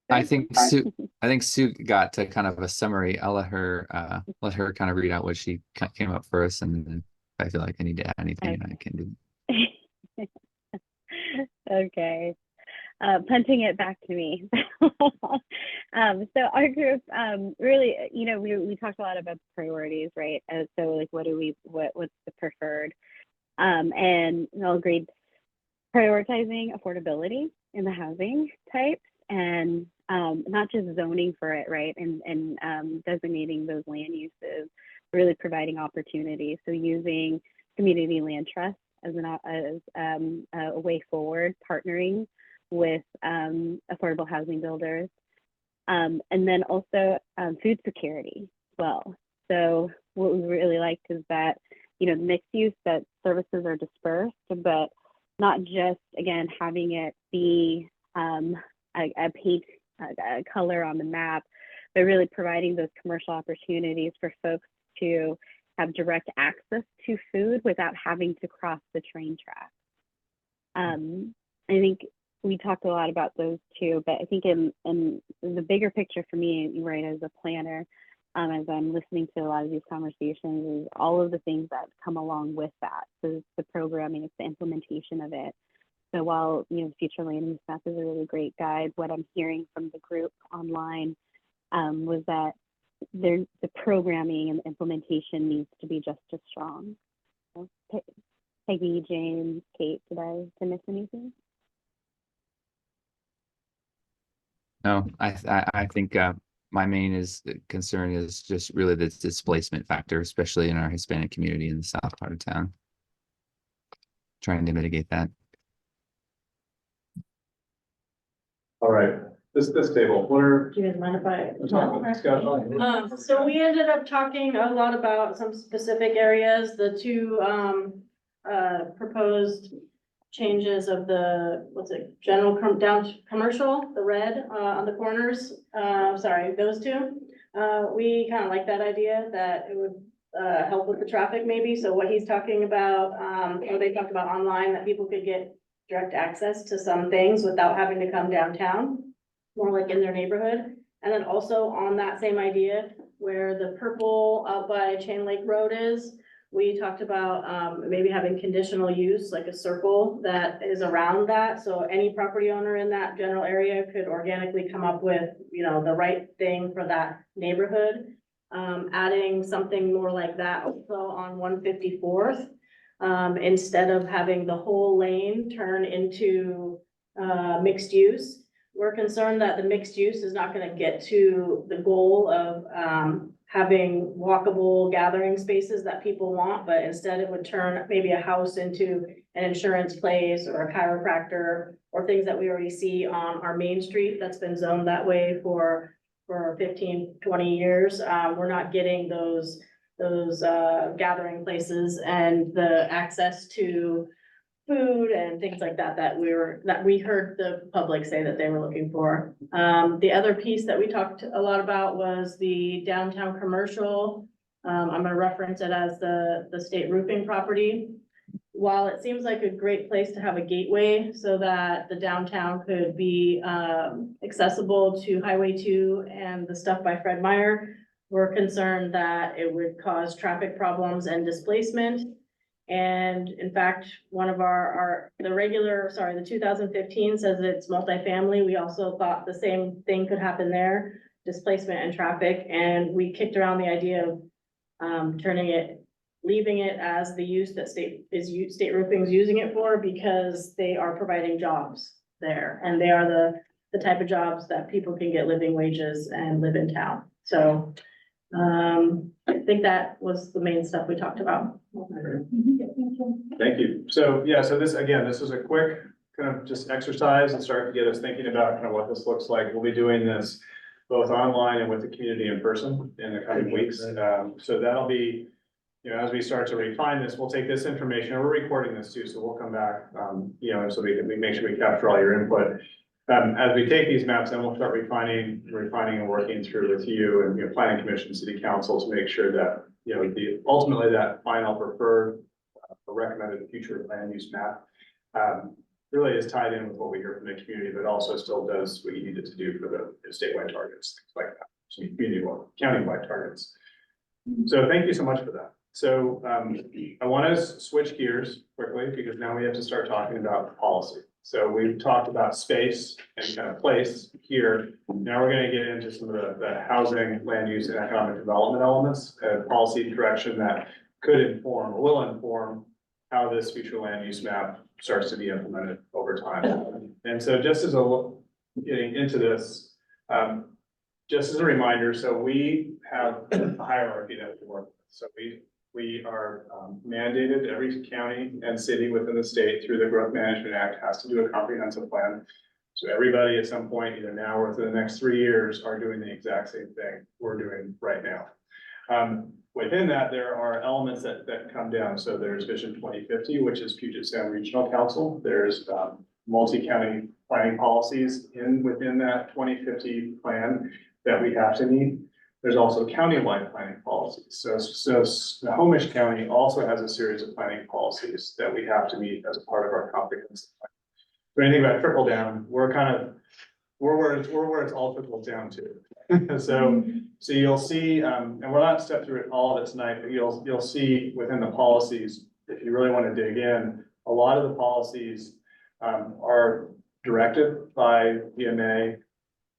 I think Sue got to kind of a summary. I'll let her kind of read out what she came up for us, and then if I feel like I need to add anything, I can do. Okay. Punching it back to me. So our group, really, we talked a lot about the priorities, right? So like, what's the preferred? And we all agreed prioritizing affordability in the housing types and not just zoning for it, right? And designating those land uses, really providing opportunities. So using community land trust as a way forward, partnering with affordable housing builders, and then also food security as well. So what we really liked is that, mixed use, that services are dispersed, but not just, again, having it be a paint a color on the map, but really providing those commercial opportunities for folks to have direct access to food without having to cross the train track. I think we talked a lot about those too, but I think in the bigger picture for me, right, as a planner, as I'm listening to a lot of these conversations, is all of the things that come along with that. So it's the programming, it's the implementation of it. So while, Future Land Use Map is a really great guide, what I'm hearing from the group online was that the programming and the implementation needs to be just as strong. So, Peggy, James, Kate, did I miss anything? No, I think my main concern is just really the displacement factor, especially in our Hispanic community in the south part of town. Trying to mitigate that. All right, this table, what are? Do you guys mind if I? Discussion. So we ended up talking a lot about some specific areas, the two, proposed changes of the, general down commercial, the red, on the corners, those two. We kind of like that idea that it would, help with the traffic maybe. So what he's talking about, or they talked about online, that people could get direct access to some things without having to come downtown, more like in their neighborhood. And then also on that same idea, where the purple out by Chain Lake Road is, we talked about maybe having conditional use, like a circle that is around that. So any property owner in that general area could organically come up with, the right thing for that neighborhood. Adding something more like that also on 154th. Instead of having the whole lane turn into mixed use. We're concerned that the mixed use is not going to get to the goal of having walkable gathering spaces that people want, but instead it would turn maybe a house into an insurance place or a chiropractor or things that we already see on our main street that's been zoned that way for 15, 20 years. We're not getting those gathering places and the access to food and things like that, that we heard the public say that they were looking for. The other piece that we talked a lot about was the downtown commercial. I'm gonna reference it as the state roofing property. While it seems like a great place to have a gateway so that the downtown could be accessible to Highway 2 and the stuff by Fred Meyer, we're concerned that it would cause traffic problems and displacement. And in fact, one of the 2015 says it's multifamily. We also thought the same thing could happen there, displacement and traffic. And we kicked around the idea of leaving it as the use that state roofing is using it for, because they are providing jobs there. And they are the type of jobs that people can get living wages and live in town. So I think that was the main stuff we talked about. Thank you. So, yeah, so this is a quick kind of just exercise and start to get us thinking about kind of what this looks like. We'll be doing this both online and with the community in person in the coming weeks. So that'll be, as we start to refine this, we'll take this information, and we're recording this too, so we'll come back, so we make sure we capture all your input. As we take these maps, then we'll start refining and working through with you and, planning commission, city council to make sure that, ultimately that final preferred recommended future land use map really is tied in with what we hear from the community, but also still does what you need it to do for the statewide targets, things like that, so community or countywide targets. So thank you so much for that. So I want to switch gears quickly because now we have to start talking about policy. So we've talked about space and kind of place here. Now we're going to get into some of the housing, land use, and economic development elements, policy direction that could inform or will inform how this future land use map starts to be implemented over time. And so just as getting into this, just as a reminder, so we have a hierarchy that we work with. So we are mandated, every county and city within the state through the Growth Management Act has to do a comprehensive plan. So everybody at some point, either now or within the next 3 years, are doing the exact same thing we're doing right now. Within that, there are elements that come down. So there's Vision 2050, which is Puget Sound Regional Council. There's multi-county planning policies within that 2050 plan that we have to meet. There's also countywide planning policies. So Snohomish County also has a series of planning policies that we have to meet as a part of our comprehensive plan. So anything about trickle down, we're where it's all trickled down to. So you'll see, and we're not step through it all of it tonight, but you'll see within the policies, if you really want to dig in, a lot of the policies are directed by EMA,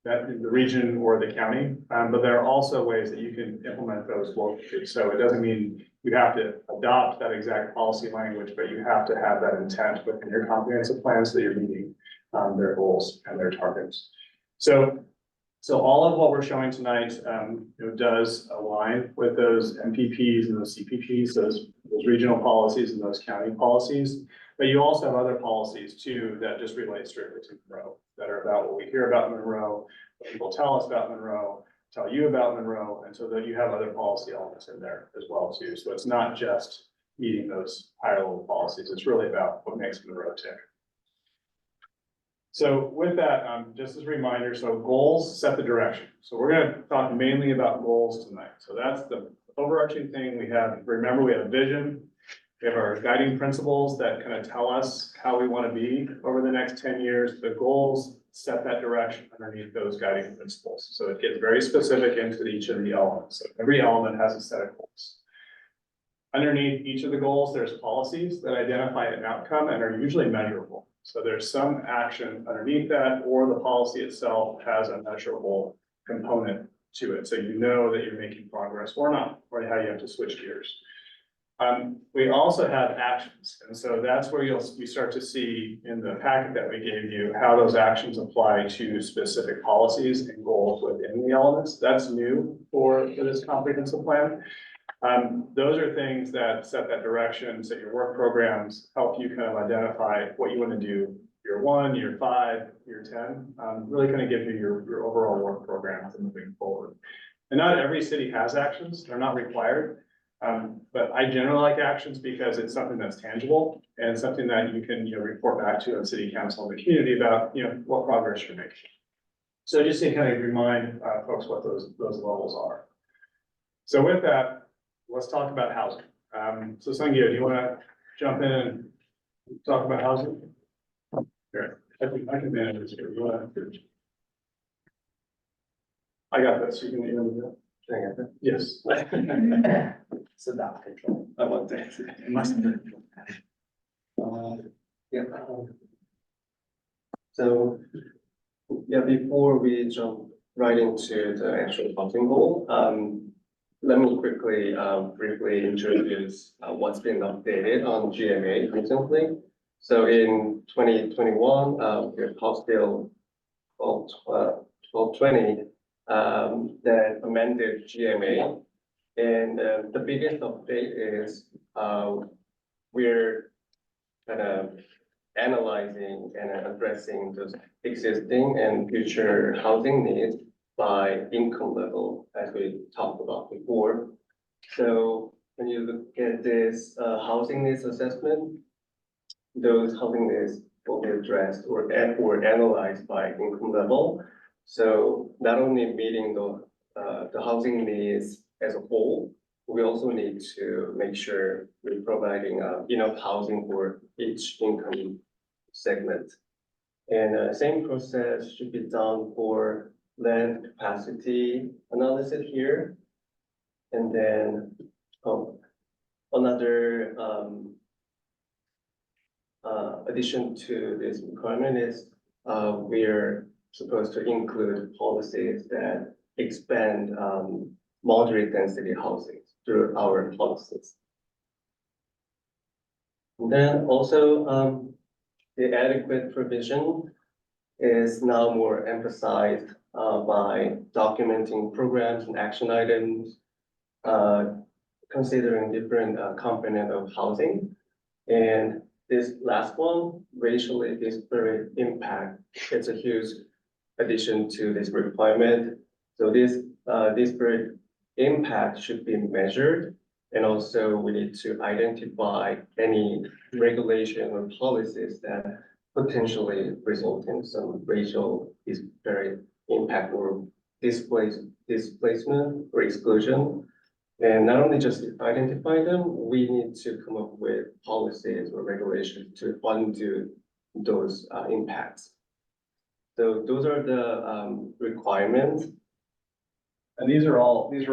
the region or the county, but there are also ways that you can implement those locally. So it doesn't mean you have to adopt that exact policy language, but you have to have that intent within your comprehensive plan so that you're meeting their goals and their targets. So all of what we're showing tonight does align with those MPPs and those CPPs, those regional policies and those county policies. But you also have other policies too that just relate strictly to Monroe, that are about what we hear about Monroe, what people tell us about Monroe, tell you about Monroe, and so that you have other policy elements in there as well too. So it's not just meeting those higher level policies, it's really about what makes Monroe tick. So with that, just as a reminder, so goals set the direction. So we're going to talk mainly about goals tonight. So that's the overarching thing we have. Remember, we have a vision. We have our guiding principles that kind of tell us how we want to be over the next 10 years. The goals set that direction underneath those guiding principles. So it gets very specific into each of the elements. So every element has a set of goals. Underneath each of the goals, there's policies that identify an outcome and are usually measurable. So there's some action underneath that, or the policy itself has a measurable component to it. So you know that you're making progress or not, or how you have to switch gears. We also have actions. And so that's where you start to see in the packet that we gave you, how those actions apply to specific policies and goals within the elements. That's new for this comprehensive plan. Those are things that set that direction, set your work programs, help you kind of identify what you want to do year 1, year 5, year 10, really kind of give you your overall work program moving forward. And not every city has actions, they're not required. But I generally like actions because it's something that's tangible and something that you can, report back to a city council and the community about, what progress you're making. So just to kind of remind, folks what those levels are. So with that, let's talk about housing. So Sungyo, do you want to jump in and talk about housing? Here, I can manage this here. You wanna- I got this. You can. Yes. So that control. I want to. Yeah. So, yeah, before we jump right into the actual housing goal, let me quickly, briefly introduce, what's been updated on GMA recently. So in 2021, we have House Bill 1220, that amended GMA. And the biggest update is we're kind of analyzing and addressing those existing and future housing needs by income level, as we talked about before. So when you look at this housing needs assessment, those housing needs will be addressed or analyzed by income level. So not only meeting the housing needs as a whole, we also need to make sure we're providing enough housing for each income segment. And same process should be done for land capacity analysis here. And then another addition to this requirement is we're supposed to include policies that expand moderate density housing through our policies. And then also the adequate provision is now more emphasized by documenting programs and action items, considering different component of housing. And this last one, racially disparate impact, it's a huge addition to this requirement. So this disparate impact should be measured. And also we need to identify any regulation or policies that potentially result in some racial disparate impact or displacement or exclusion. And not only just identify them, we need to come up with policies or regulations to undo those impacts. So those are the requirements. And these are all new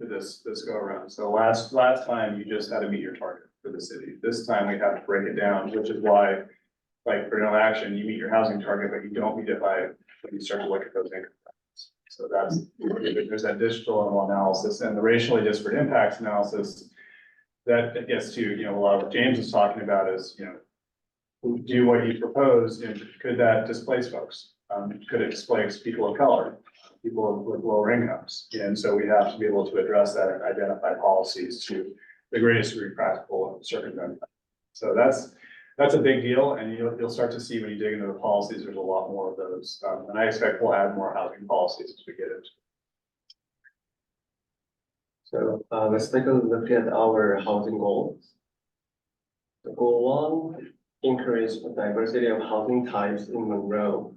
to this go around. So last time you just had to meet your target for the city. This time we have to break it down, which is why, like for no action, you meet your housing target, but you don't meet it by when you start to look at those income factors. So there's that digital analysis and the racially disparate impacts analysis that gets to, a lot of what James was talking about is, do what you propose, could that displace folks? Could it displace people of color, people with lower incomes? And so we have to be able to address that and identify policies to the greatest degree practical and circumvent that. So that's a big deal, and you'll start to see when you dig into the policies, there's a lot more of those. And I expect we'll add more housing policies as we get into. So let's take a look at our housing goals. The goal 1, increase the diversity of housing types in Monroe.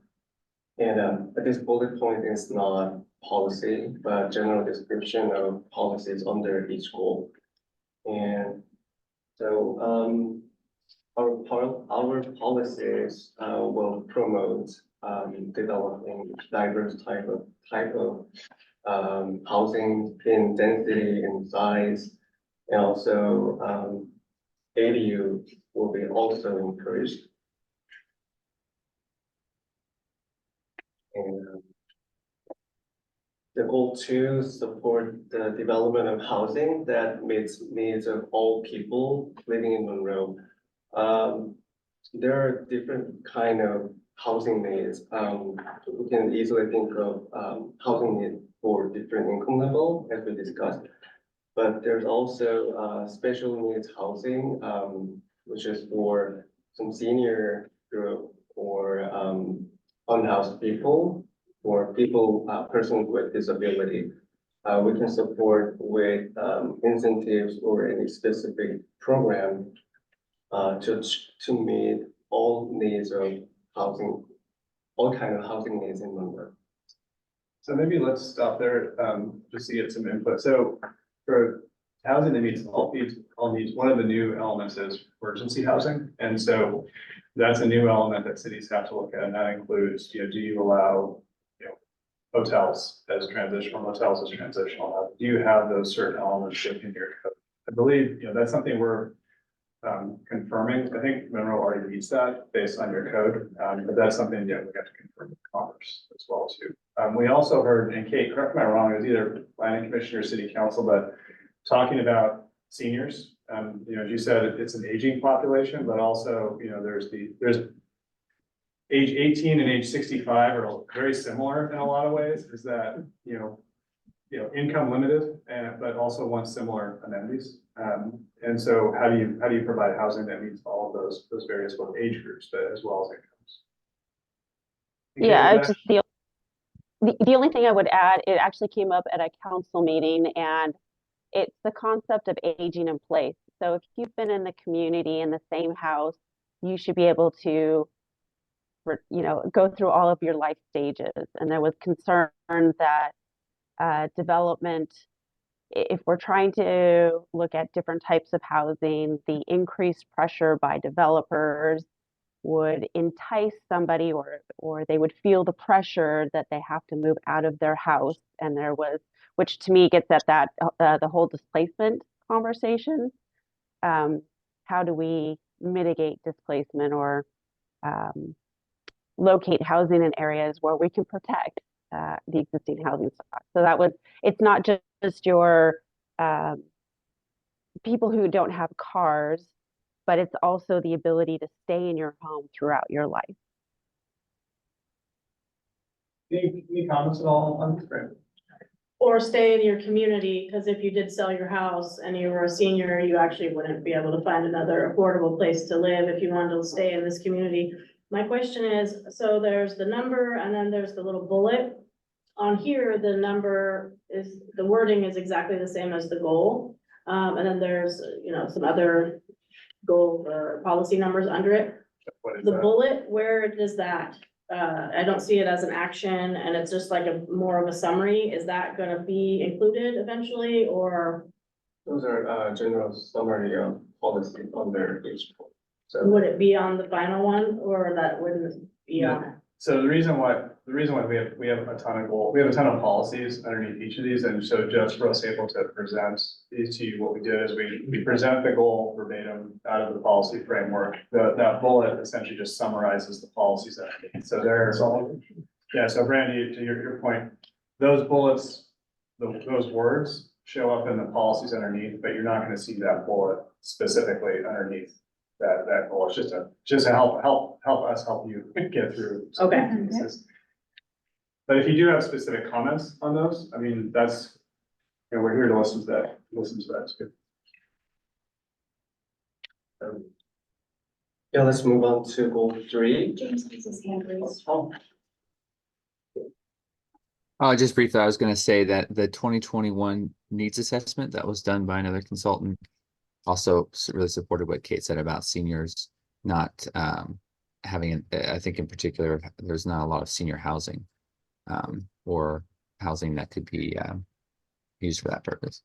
And this bullet point is not policy, but general description of policies under each goal. And so our policies will promote developing diverse type of housing in density and size, and also ADU will be also encouraged. And the goal 2, support the development of housing that meets needs of all people living in Monroe. There are different kind of housing needs. We can easily think of housing needs for different income level, as we discussed. But there's also special needs housing, which is for some senior group or unhoused people or people, persons with disability. we can support with incentives or any specific program to meet all needs of housing, all kind of housing needs in Monroe. So maybe let's stop there, just to get some input. So for housing that meets all needs, one of the new elements is emergency housing. And so that's a new element that cities have to look at, and that includes, do you allow, hotels as transitional, motels as transitional? Do you have those certain elements in your code? I believe, that's something we're confirming. I think Monroe already meets that based on your code, but that's something, we got to confirm with Commerce as well too. We also heard, and Kate, correct me if I'm wrong, it was either planning commission or city council, but talking about seniors, as you said, it's an aging population, but also, there's age 18 and age 65 are very similar in a lot of ways, is that, income limited, but also want similar amenities. And so how do you provide housing that meets all of those various both age groups, but as well as incomes? Yeah, I just the only thing I would add, it actually came up at a council meeting, and it's the concept of aging in place. So if you've been in the community in the same house, you should be able to, go through all of your life stages. And there was concern that development, if we're trying to look at different types of housing, the increased pressure by developers would entice somebody, or they would feel the pressure that they have to move out of their house. And there was, which to me gets at that, the whole displacement conversation. How do we mitigate displacement or locate housing in areas where we can protect the existing housing stock? So it's not just your people who don't have cars, but it's also the ability to stay in your home throughout your life. Any comments at all on this? Or stay in your community, because if you did sell your house and you were a senior, you actually wouldn't be able to find another affordable place to live if you wanted to stay in this community. My question is, so there's the number and then there's the little bullet. On here, the number is, the wording is exactly the same as the goal. And then there's, some other goal or policy numbers under it. What is The that? bullet, where does that? I don't see it as an action, and it's just like more of a summary. Is that gonna be included eventually, or Those are general summary of policy under each point. So would it be on the final one, or that wouldn't be on it? So the reason why we have a ton of policies underneath each of these, and so just for us able to present these to you, what we did is we present the goal verbatim out of the policy framework. That bullet essentially just summarizes the policies underneath. So there's all, so Brandy, to your point, those bullets, those words show up in the policies underneath, but you're not gonna see that bullet specifically underneath that goal. It's just to help us help you get through. some Okay. pieces. But if you do have specific comments on those, I mean, that's, we're here to listen to that, it's good. yeah, let's move on to goal 3. James has his hand raised. Just briefly, I was going to say that the 2021 needs assessment that was done by another consultant also really supported what Kate said about seniors not having, I think in particular, there's not a lot of senior housing or housing that could be used for that purpose.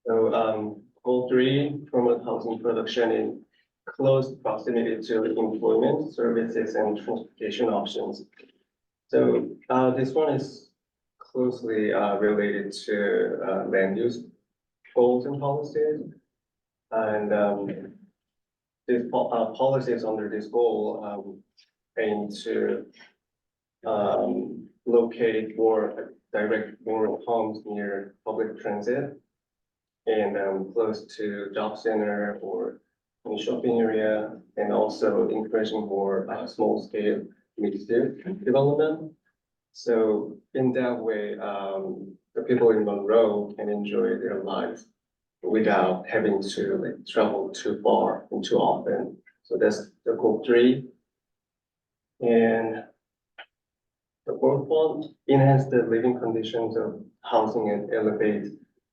So goal 3, promote housing production in close proximity to employment, services, and transportation options. So this one is closely related to land use goals and policies. And these policies under this goal aim to locate more direct rural homes near public transit and close to job center or in shopping area, and also encouraging more small scale mixed use development. So in that way, the people in Monroe can enjoy their lives without having to travel too far and too often. So that's the goal 3. And one, enhance the living conditions of housing and elevate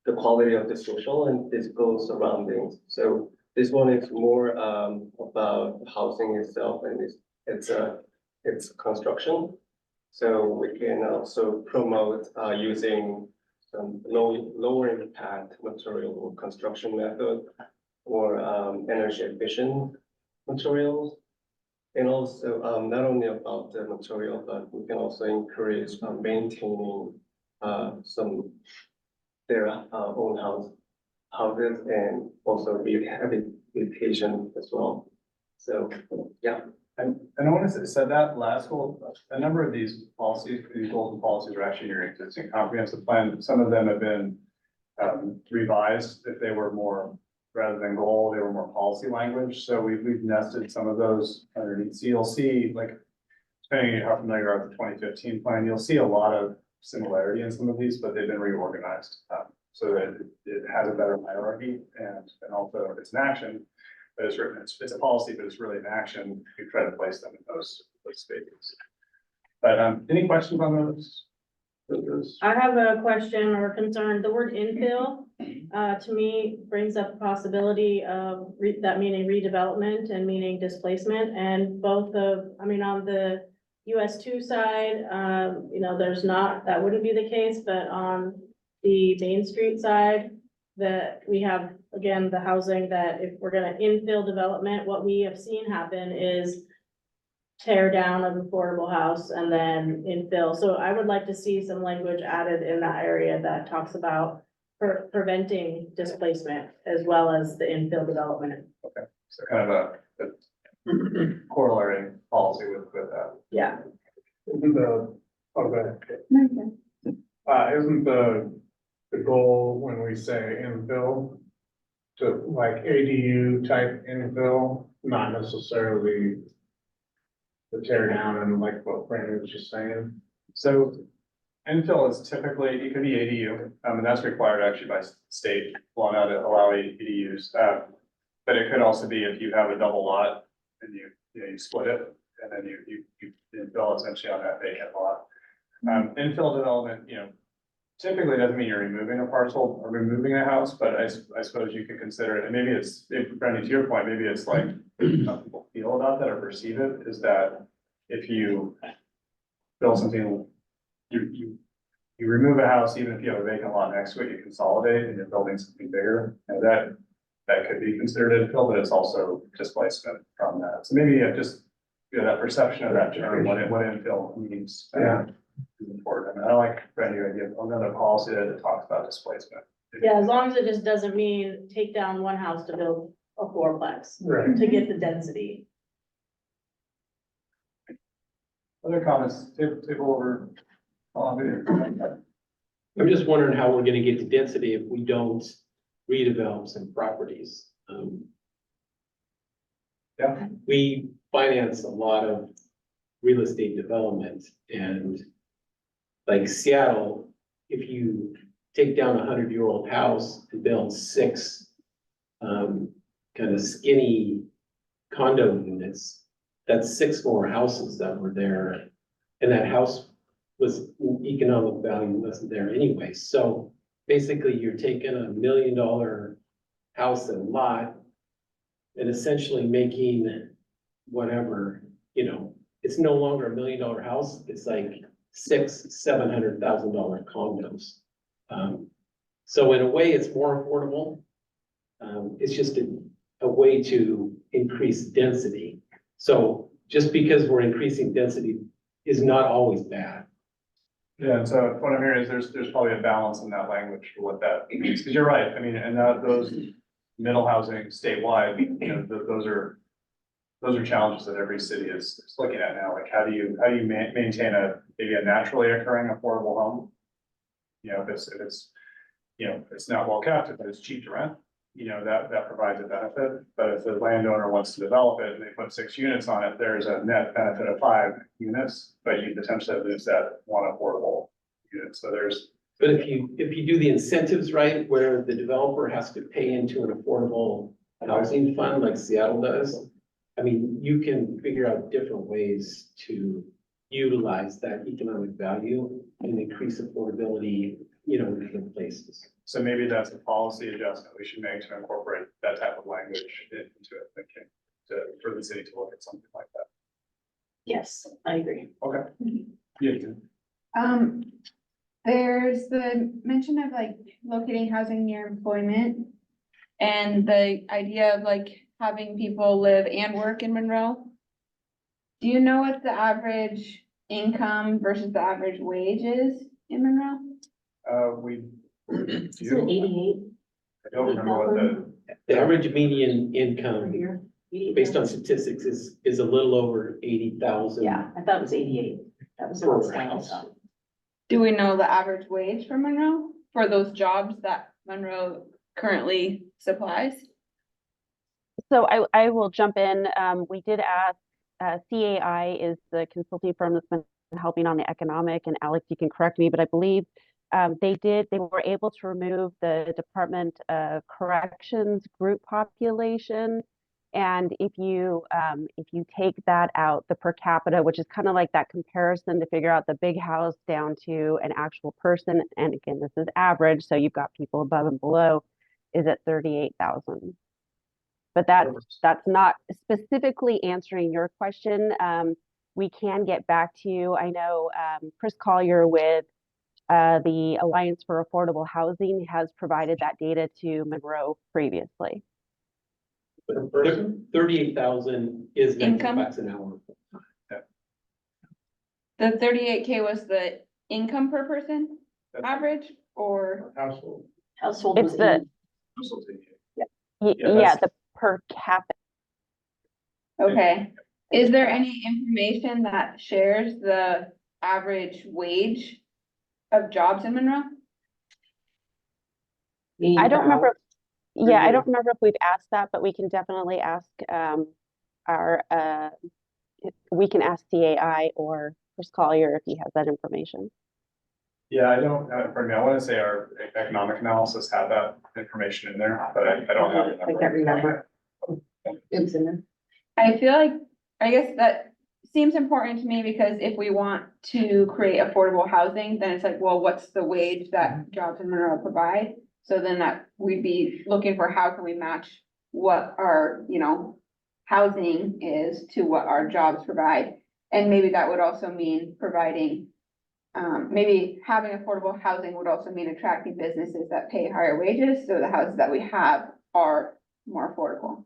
the quality of the social and physical surroundings. So this one is more about housing itself and it's construction. So we can also promote using some lower impact material or construction method or energy efficient materials. And also not only about the material, but we can also encourage maintaining some their own houses and also rehabilitation as well. So, yeah. And I want to say that last goal, a number of these policies, these goals and policies are actually in your existing comprehensive plan. Some of them have been revised if they were more, rather than goal, they were more policy language. So we've nested some of those underneath. So you'll see, like, depending on how familiar you are with the 2015 plan, you'll see a lot of similarity in some of these, but they've been reorganized. So that it has a better hierarchy and also it's an action. But it's written, it's a policy, but it's really an action. You try to place them in those spaces. But any questions on those? I have a question or concern. The word infill, to me, brings up the possibility of that meaning redevelopment and meaning displacement. And both of, I mean, on the US 2 side, you know, there's not, that wouldn't be the case, but on the Main Street side, that we have, again, the housing that if we're gonna infill development, what we have seen happen is tear down of affordable house and then infill. So I would like to see some language added in that area that talks about preventing displacement as well as the infill development. Okay, so kind of a corollary policy with that. Yeah. Isn't the goal when we say infill to like ADU type infill, not necessarily the tear down and like what Brandon was just saying? So infill is typically, it can be ADU, and that's required actually by state law now to allow ADUs. But it could also be if you have a double lot and you split it and then you infill essentially on that vacant lot. Infill development, typically doesn't mean you're removing a parcel or removing a house, but I suppose you could consider it, and maybe it's, Brendan, to your point, maybe it's like how people feel about that or perceive it, is that if you build something, you remove a house, even if you have a vacant lot next to it, you consolidate and you're building something bigger, and that could be considered infill, but it's also displacement from that. So maybe just, that perception of that term, what infill means. Is important. And I like Brendan idea of another policy that talks about displacement. Yeah, as long as it just doesn't mean take down one house to build a fourplex. Right. To get the density. Other comments, table over. I'm just wondering how we're gonna get to density if we don't redevelop some properties. Yeah. We finance a lot of real estate development, and like Seattle, if you take down a 100-year-old house and build 6 kind of skinny condo units, that's 6 more houses that were there. And that house was, economic value wasn't there anyway. So basically you're taking $1 million house and lot and essentially making whatever, it's no longer $1 million house. It's like $600,000-$700,000 condos. So in a way, it's more affordable. It's just a way to increase density. So just because we're increasing density is not always bad. Yeah, and so what I'm hearing is there's probably a balance in that language for what that means, because you're right. I mean, and those middle housing statewide, those are challenges that every city is looking at now. Like, how do you maintain maybe a naturally occurring affordable home? If it's not well kept, if it's cheap to rent, that provides a benefit. But if the landowner wants to develop it and they put 6 units on it, there's a net benefit of 5 units, but you potentially lose that one affordable unit. So But if you do the incentives right, where the developer has to pay into an affordable housing fund like Seattle does, I mean, you can figure out different ways to utilize that economic value and increase affordability, you know, in different places. So maybe that's a policy adjustment we should make to incorporate that type of language into it, thinking, for the city to look at something like that. Yes, I agree. Okay. Yeah. There's the mention of like locating housing near employment. And the idea of like having people live and work in Monroe. Do you know what the average income versus the average wage is in Monroe? We. Is it 88? I don't remember what The average median income, Here? based on statistics, is a little over 80,000. Yeah, I thought it was 88. That was what I saw. Do we know the average wage for Monroe for those jobs that Monroe currently supplies? So I will jump in. We did ask, CAI is the consulting firm that's been helping on the economic, and Alex, you can correct me, but I believe they were able to remove the Department of Corrections group population. And if you take that out, the per capita, which is kind of like that comparison to figure out the big house down to an actual person, and again, this is average, so you've got people above and below, is at 38,000. But that's not specifically answering your question. We can get back to you. I know Chris Collier with the Alliance for Affordable Housing has provided that data to Monroe previously. Per person? 38,000 is 19 Income? bucks an hour. The 38K was the income per person That's- average or? Household. Household It's was the, 80. Yeah, yeah, that's- the per capita. Okay, is there any information that shares the average wage of jobs in Monroe? Meaning I don't per remember. hour? Yeah, I don't remember if we've asked that, but we can definitely ask we can ask CAI or Chris Collier if he has that information. Yeah, I don't have it for me. I want to say our economic analysis had that information in there, but I don't have it. I can't remember. It was in there. I feel like, I guess that seems important to me because if we want to create affordable housing, then it's like, well, what's the wage that jobs in Monroe provide? So then that we'd be looking for how can we match what our, housing is to what our jobs provide. And maybe that would also mean providing, maybe having affordable housing would also mean attracting businesses that pay higher wages. So the houses that we have are more affordable.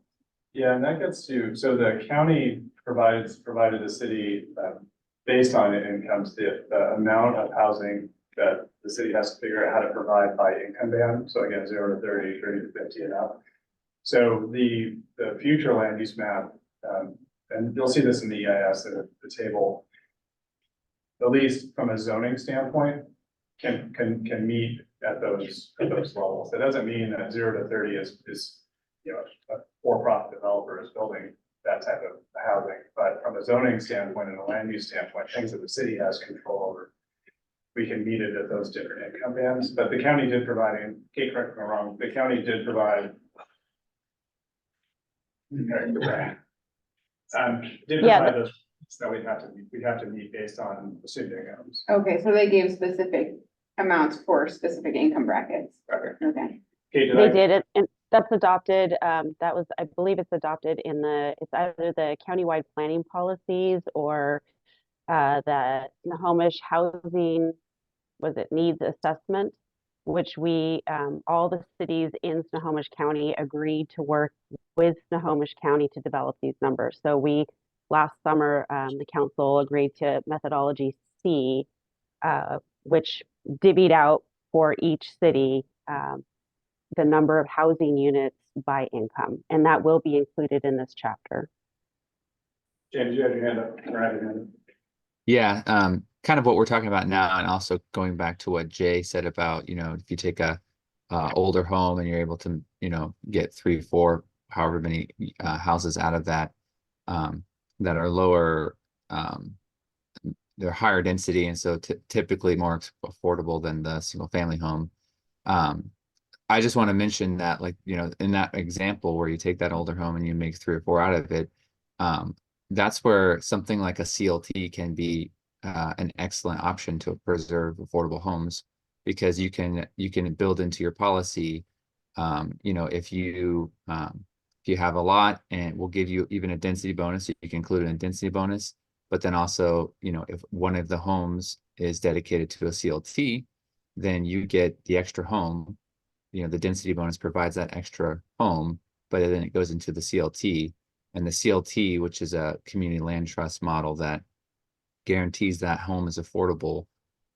Yeah, and that gets to, so the county provided the city, based on incomes, the amount of housing that the city has to figure out how to provide by income band. So again, 0 to 30, 30 to 50 and up. So the future land use map, and you'll see this in the EIS, the table, at least from a zoning standpoint, can meet at those levels. That doesn't mean that 0 to 30 is a for-profit developer is building that type of housing, but from a zoning standpoint and a land use standpoint, things that the city has control over, we can meet it at those different income bands. But the county did provide, and Kate, correct me if I'm wrong, the county did provide. Did provide those that we'd have to meet based on assumed incomes. Okay, so they gave specific amounts for specific income brackets. Okay. Kate, They did it, and that's adopted. That was, I believe it's adopted in it's either the countywide planning policies or the Snohomish housing, needs assessment, which we, all the cities in Snohomish County agreed to work with Snohomish County to develop these numbers. So last summer, the council agreed to methodology C, which divvied out for each city the number of housing units by income, and that will be included in this chapter. James, you had your hand up. Or had your hand up. Yeah, kind of what we're talking about now, and also going back to what Jay said about, if you take a older home and you're able to, get 3, 4, however many houses out of that, that are lower, they're higher density, and so typically more affordable than the single family home. I just want to mention that, like, in that example where you take that older home and you make 3 or 4 out of it, that's where something like a CLT can be an excellent option to preserve affordable homes because you can build into your policy. You know, if you have a lot and we'll give you even a density bonus, you can include it in a density bonus. But then also, you know, if one of the homes is dedicated to a CLT, then you get the extra home. You know, the density bonus provides that extra home, but then it goes into the CLT. And the CLT, which is a community land trust model that guarantees that home is affordable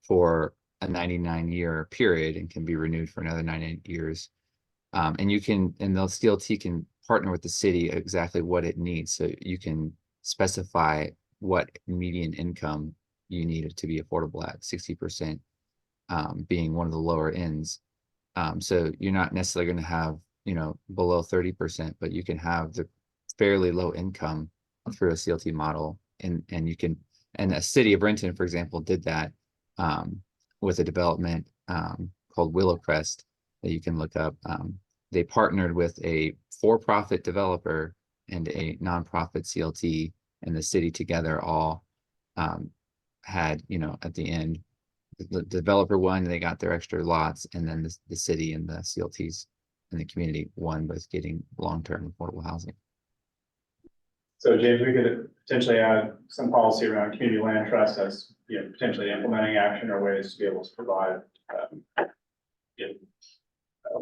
for a 99-year period and can be renewed for another 98 years. And the CLT can partner with the city exactly what it needs. So you can specify what median income you need it to be affordable at, 60% being one of the lower ends. So you're not necessarily going to have, you know, below 30%, but you can have the fairly low income through a CLT model. And a city of Renton, for example, did that with a development called Willowcrest that you can look up. They partnered with a for-profit developer and a nonprofit CLT, and the city together all had, you know, at the end, the developer won, they got their extra lots, and then the city and the CLTs and the community won with getting long-term affordable housing. So James, we could potentially add some policy around community land trust as, you know, potentially implementing action or ways to be able to provide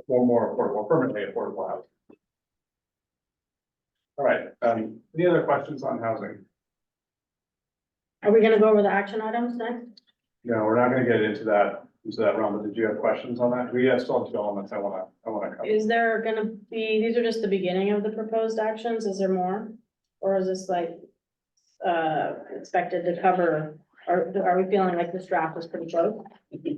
more affordable, permanently affordable housing. All right, any other questions on housing? Are we gonna go over the action items next? No, we're not gonna get into that realm, but did you have questions on that? We have still have developments I wanna cover. Is there gonna be, these are just the beginning of the proposed actions, is there more? Or is this like, expected to cover, are we feeling like this draft is pretty close?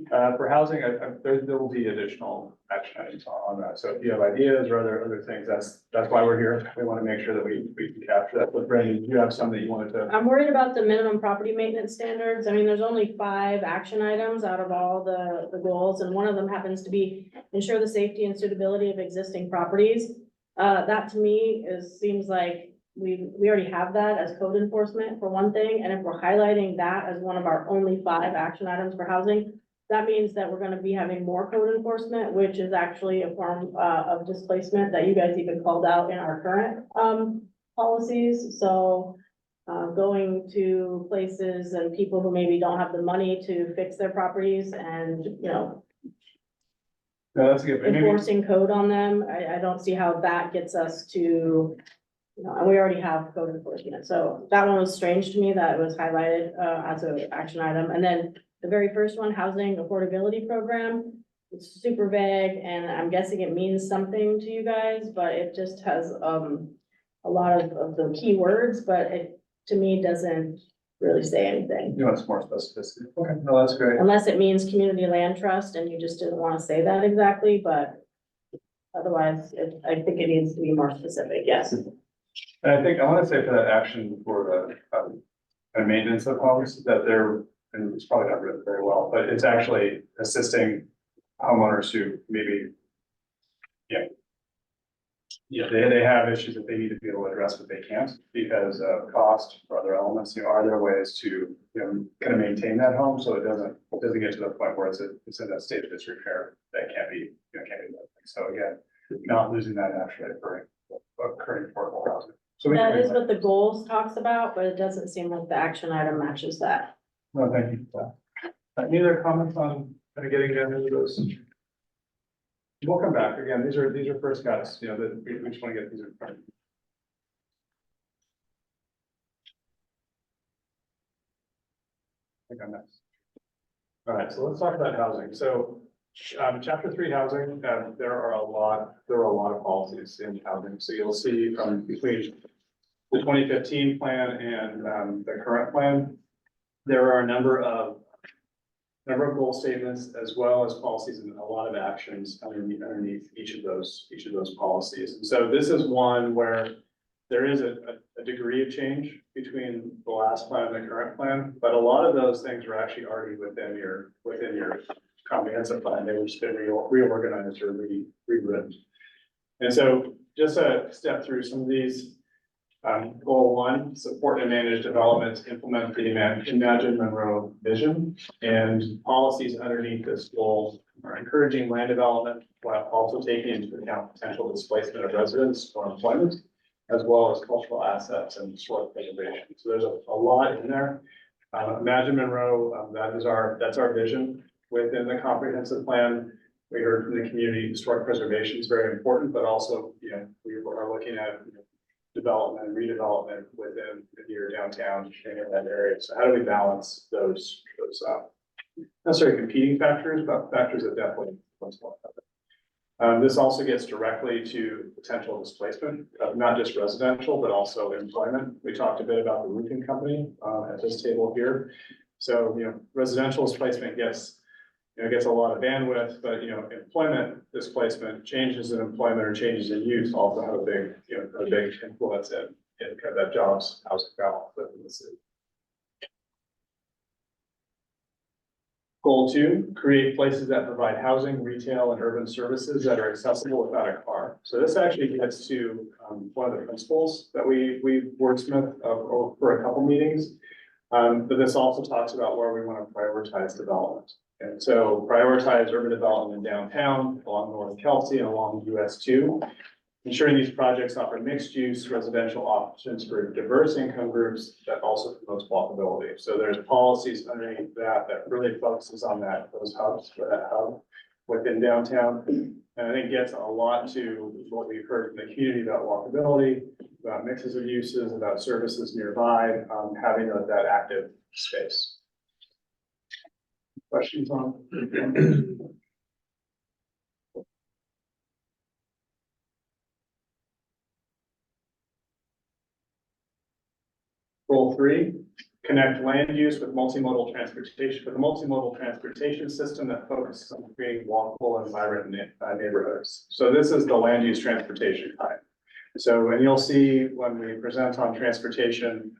For housing, there will be additional action items on that. So if you have ideas or other things, that's why we're here. We want to make sure that we can capture that. But Brandon, do you have some that you wanted to? I'm worried about the minimum property maintenance standards. I mean, there's only 5 action items out of all the goals, and one of them happens to be ensure the safety and suitability of existing properties. That to me seems like we already have that as code enforcement for one thing, and if we're highlighting that as one of our only 5 action items for housing, that means that we're gonna be having more code enforcement, which is actually a form of displacement that you guys even called out in our current policies. So going to places and people who maybe don't have the money to fix their properties and, you know, No, that's a good. Maybe, enforcing code on them, I don't see how that gets us to, you know, and we already have code enforcement. So that one was strange to me that it was highlighted as an action item. And then the very first one, housing affordability program, it's super vague, and I'm guessing it means something to you guys, but it just has a lot of the key words, but it, to me, doesn't really say anything. you want some more specificity? Okay, no, that's great. Unless it means community land trust and you just didn't want to say that exactly, but otherwise, I think it needs to be more specific, yes. And I think I want to say for that action for the maintenance of homes that they're, and it's probably not written very well, but it's actually assisting homeowners who maybe, they have issues that they need to be able to address, but they can't because of cost or other elements. You know, are there ways to, you know, kind of maintain that home so it doesn't get to the point where it's in a state of disrepair that can't be lived in. So again, not losing that actually occurring affordable housing. So That is what the goals talks about, but it doesn't seem like the action item matches that. No, thank you for that. Any other comments on kind of getting down into those? We'll come back again. These are first cuts, you know, that we just want to get these in front. I think I'm next. All right, so let's talk about housing. So, chapter 3 housing, there are a lot of policies in housing. So you'll see from between the 2015 plan and the current plan, there are a number of goal statements as well as policies and a lot of actions underneath each of those policies. And so this is one where there is a degree of change between the last plan and the current plan, but a lot of those things are actually already within your comprehensive plan. They were just been reorganized or rewritten. And so just a step through some of these. Goal 1, support and manage development, implement the Imagine Monroe vision. And policies underneath this goal are encouraging land development while also taking into account potential displacement of residents or employment, as well as cultural assets and historic preservation. So there's a lot in there. Imagine Monroe, that's our vision within the comprehensive plan. We heard from the community, historic preservation is very important, but also, we are looking at development and redevelopment within the near downtown and in that area. So how do we balance those necessarily competing factors, but factors that definitely influence one another. This also gets directly to potential displacement of not just residential, but also employment. We talked a bit about the roofing company at this table here. So, residential displacement gets a lot of bandwidth, but, employment displacement, changes in employment or changes in use also have a big influence in kind of that jobs, housing balance within the city. Goal 2, create places that provide housing, retail, and urban services that are accessible without a car. So this actually gets to one of the principles that we wordsmith for a couple meetings. But this also talks about where we want to prioritize development. And so prioritize urban development in downtown, along North Kelsey and along US 2. Ensuring these projects offer mixed use residential options for diverse income groups that also promotes walkability. So there's policies underneath that really focuses on those hubs, for that hub within downtown. And I think gets a lot to what we've heard from the community about walkability, about mixes of uses, about services nearby, having that active space. Questions on? Goal 3, connect land use with multimodal transportation, with a multimodal transportation system that focuses on creating walkable and vibrant neighborhoods. So this is the land use transportation type. So, and you'll see when we present on transportation,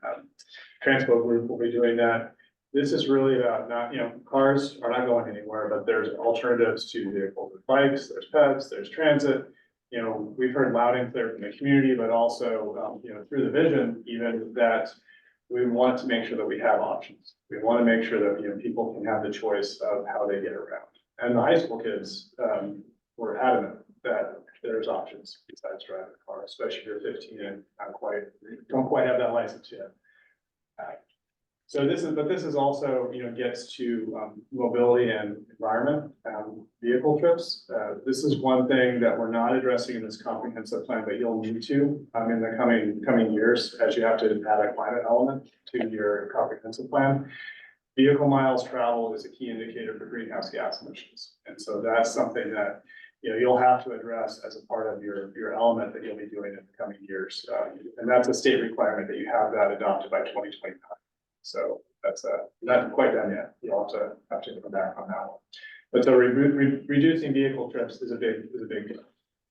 Transpo Group will be doing that. This is really about not, cars are not going anywhere, but there's alternatives to vehicles with bikes, there's pets, there's transit. We've heard loud and clear from the community, but also, through the vision, even that we want to make sure that we have options. We want to make sure that, people can have the choice of how they get around. And the high school kids, were adamant that there's options besides driving a car, especially if you're 15 and don't quite have that license yet. So this is also, gets to mobility and environment, vehicle trips. This is one thing that we're not addressing in this comprehensive plan, but you'll need to in the coming years, as you have to add a climate element to your comprehensive plan. Vehicle miles traveled is a key indicator for greenhouse gas emissions, and so that's something that you'll have to address as a part of your element that you'll be doing in the coming years, and that's a state requirement that you have that adopted by 2025. So that's not quite done yet. You'll have to come back on that one. But so reducing vehicle trips is a big deal.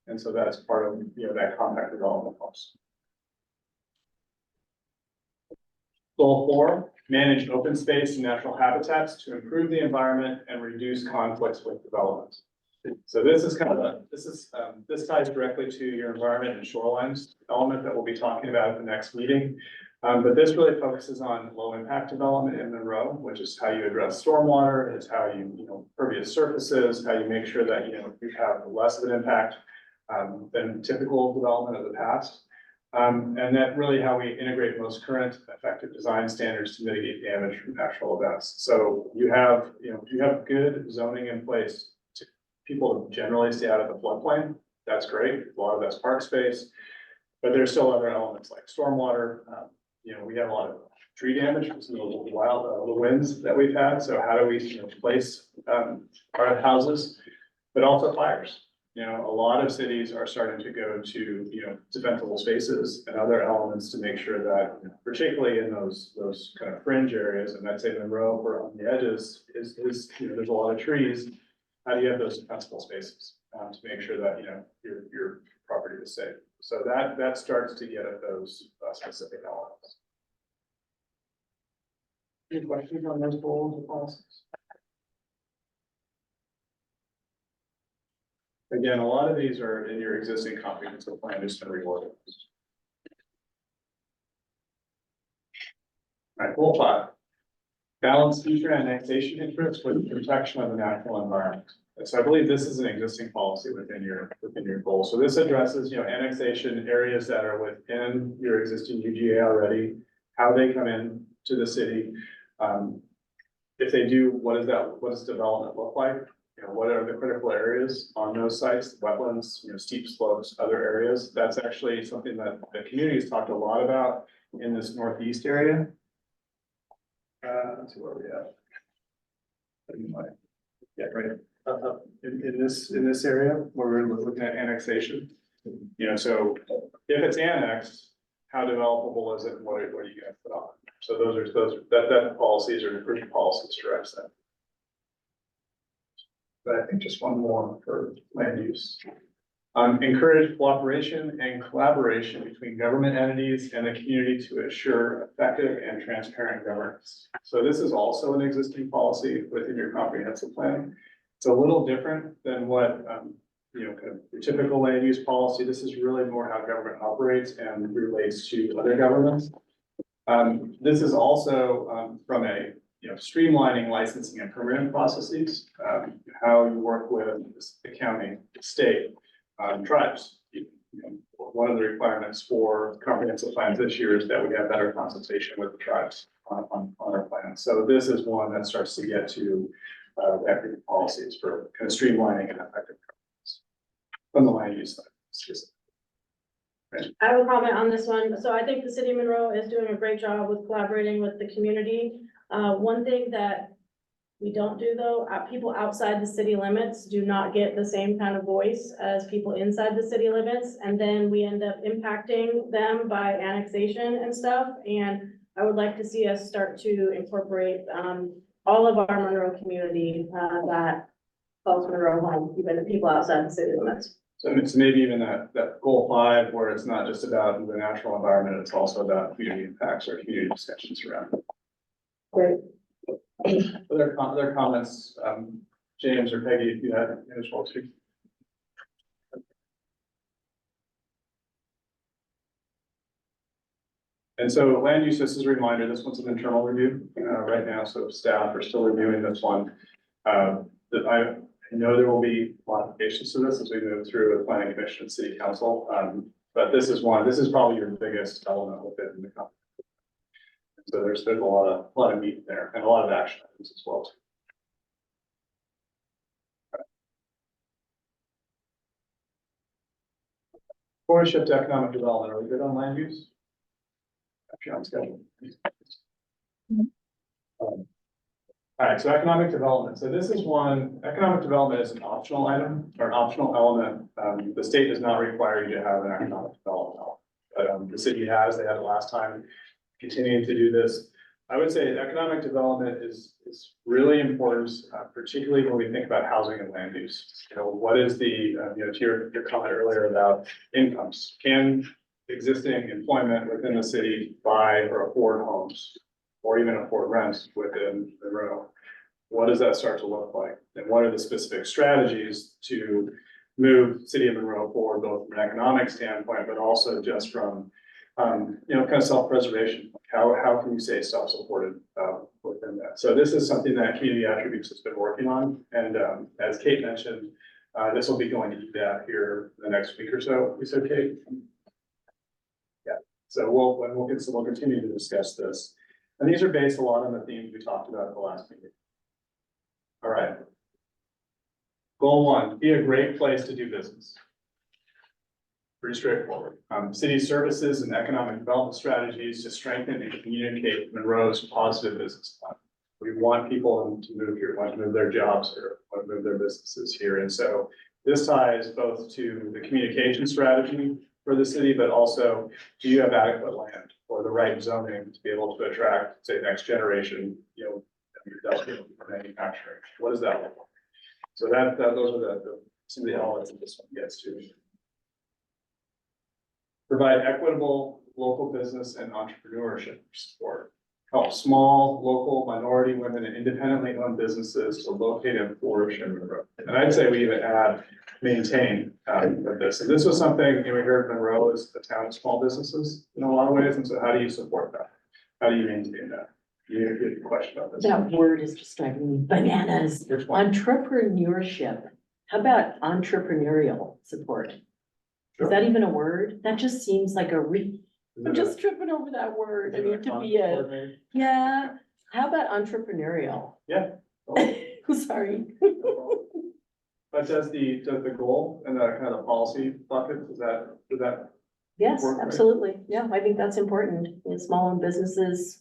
And so that's part of that compact development cost. Goal 4, manage open space and natural habitats to improve the environment and reduce conflicts with development. So this is this ties directly to your environment and shorelines element that we'll be talking about at the next meeting. But this really focuses on low impact development in Monroe, which is how you address stormwater, it's how you, pervious surfaces, how you make sure that, you have less of an impact than typical development of the past. And that really how we integrate most current effective design standards to mitigate damage from natural events. So you have good zoning in place to people to generally stay out of the floodplain. That's great. A lot of that's park space, but there's still other elements like stormwater. We have a lot of tree damage from some of the winds that we've had. So how do we place our houses, but also fires? A lot of cities are starting to go to defensible spaces and other elements to make sure that, particularly in those kind of fringe areas, and I'd say Monroe, or on the edges, is there's a lot of trees. How do you have those defensible spaces to make sure that your property is safe? So that starts to get at those specific elements. Any questions on those goals or policies? Again, a lot of these are in your existing comprehensive plan, just to reword it. All right, goal 5. Balance future annexation interests with protection of the natural environment. And so I believe this is an existing policy within your goal. So this addresses, annexation areas that are within your existing UGA already, how they come in to the city. If they do, what does development look like? What are the critical areas on those sites, wetlands, steep slopes, other areas? That's actually something that the community has talked a lot about in this northeast area. Let's see where we at. Yeah, right, up in this area where we're looking at annexation. So if it's annexed, how developable is it? And what are you gonna put on? So that policies are different policies to address that. But I think just one more for land use. Encourage cooperation and collaboration between government entities and the community to assure effective and transparent governance. So this is also an existing policy within your comprehensive plan. It's a little different than what, kind of your typical land use policy. This is really more how government operates and relates to other governments. This is also, from a, streamlining licensing and permitting processes, how you work with the county, the state, tribes. One of the requirements for comprehensive plans this year is that we have better consultation with the tribes on our plans. So this is one that starts to get to equity policies for kind of streamlining and effective governance from the land use side. I have a comment on this one. So I think the city of Monroe is doing a great job with collaborating with the community. One thing that we don't do though, people outside the city limits do not get the same kind of voice as people inside the city limits. And then we end up impacting them by annexation and stuff. And I would like to see us start to incorporate, all of our Monroe community, that calls Monroe home, even the people outside the city limits. So it's maybe even that goal 5, where it's not just about the natural environment, it's also about community impacts or community discussions around it. Great. Other comments, James or Peggy, if you had as well too. And so land use, this is a reminder, this one's an internal review right now, so staff are still reviewing this one. That I know there will be modifications to this as we move through the planning commission and city council. But this is probably your biggest element within the company. So there's a lot of meat there and a lot of action items as well. Before we shift to economic development, are we good on land use? Actually, on schedule. All right, so economic development. So this is one, economic development is an optional item or an optional element. The state does not require you to have an economic development element. But the city has, they had it last time, continuing to do this. I would say economic development is really important, particularly when we think about housing and land use. What is the, to your comment earlier about incomes? Can existing employment within the city buy or afford homes or even afford rents within Monroe? What does that start to look like? And what are the specific strategies to move city of Monroe forward, both from an economic standpoint, but also just from kind of self-preservation. How can you say self-supported within that? So this is something that Community Attributes has been working on. And as Kate mentioned, this will be going to EDAP here the next week or so. You said, Kate? Yeah. So we'll continue to discuss this. And these are based a lot on the themes we talked about at the last meeting. All right. Goal 1, be a great place to do business. Pretty straightforward. City services and economic development strategies to strengthen and communicate Monroe's positive business climate. We want people to move here, want to move their jobs here, want to move their businesses here. And so this ties both to the communication strategy for the city, but also, do you have adequate land or the right zoning to be able to attract, say, next generation, industrial manufacturing? What does that look like? So those are some of the elements that this one gets to. Provide equitable local business and entrepreneurship support. Help small, local, minority, women, and independently owned businesses to locate and flourish in Monroe. And I'd say we even add maintain with this. And this was something we heard Monroe is a town of small businesses in a lot of ways. And so how do you support that? How do you maintain that? You have a question about this? That word is just driving me bananas. Which one? Entrepreneurship. How about entrepreneurial support? Is that even a word? That just seems like I'm just tripping over that word. I need to be yeah. How about entrepreneurial? Yeah. Sorry. But does the goal and the kind of policy bucket, does that? Yes, Work, right? absolutely. Yeah, I think that's important. In small businesses,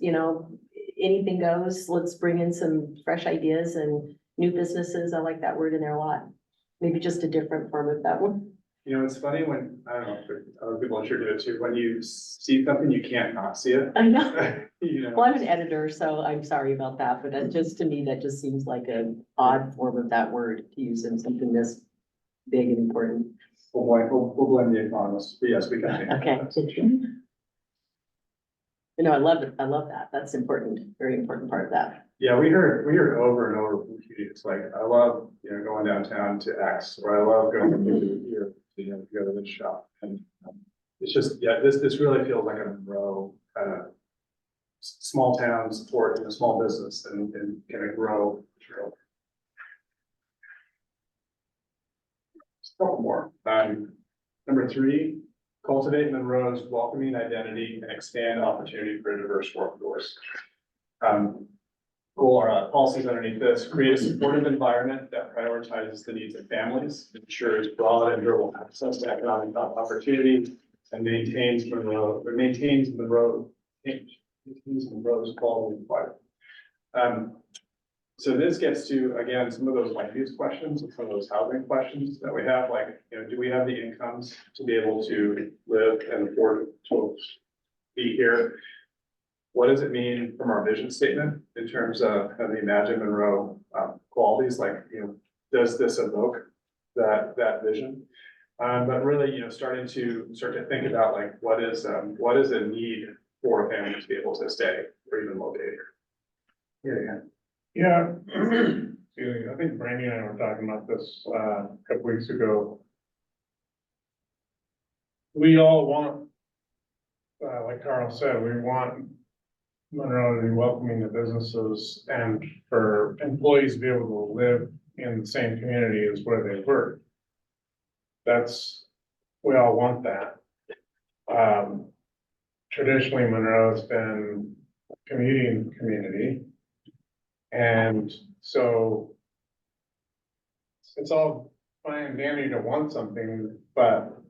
anything goes. Let's bring in some fresh ideas and new businesses. I like that word in there a lot. Maybe just a different form of that one. It's funny when, I don't know, if other people I'm sure do it too, when you see something, you can't not see it. I know. You know? Well, I'm an editor, so I'm sorry about that, but that just, to me, that just seems like an odd form of that word to use in something this big and important. We'll blame the economists, but yes, we can. Okay. I love it. I love that. That's important, very important part of that. Yeah, we heard over and over from communities, like, I love, going downtown to X, or I love going to here, to go to this shop. And it's just, yeah, this really feels like a Monroe kind of small town support in a small business and kind of grow. Couple more. Number 3, cultivate Monroe's welcoming identity and expand opportunity for a diverse workforce. Goal or policies underneath this: create a supportive environment that prioritizes the needs of families, ensures broad and durable access to economic opportunity, and maintains Monroe's quality of life. So this gets to, again, some of those land use questions and some of those housing questions that we have, like, do we have the incomes to be able to live and afford to be here? What does it mean from our vision statement in terms of kind of the Imagine Monroe qualities? Like, does this evoke that vision? But really, start to think about, like, what is a need for a family to be able to stay or even locate here? Yeah, excuse me, I think Brandy and I were talking about this, a couple weeks ago. We all want, like Carl said, we want Monroe to be welcoming to businesses and for employees to be able to live in the same community as where they work. We all want that. Traditionally, Monroe's been a commuting community. And so it's all fine and dandy to want something, but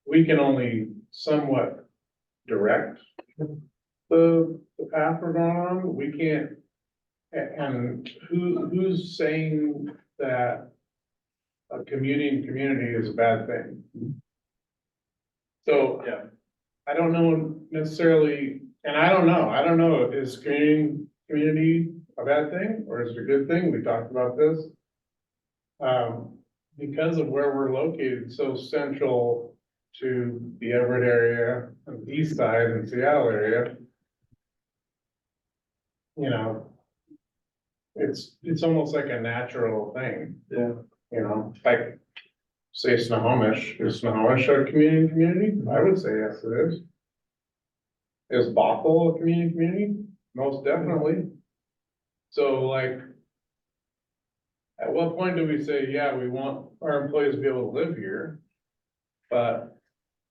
we can only somewhat direct the path we're going on. We can't, and who's saying that a commuting community is a bad thing? So, Yeah. I don't know necessarily, and I don't know, is community a bad thing or is it a good thing? We talked about this. Because of where we're located, so central to the Everett area, and the east side and Seattle area. It's almost like a natural thing. Yeah. Like, say Snohomish, is Snohomish a community? I would say yes, it is. Is Bothell a community? Most definitely. So, like, at what point do we say, yeah, we want our employees to be able to live here? But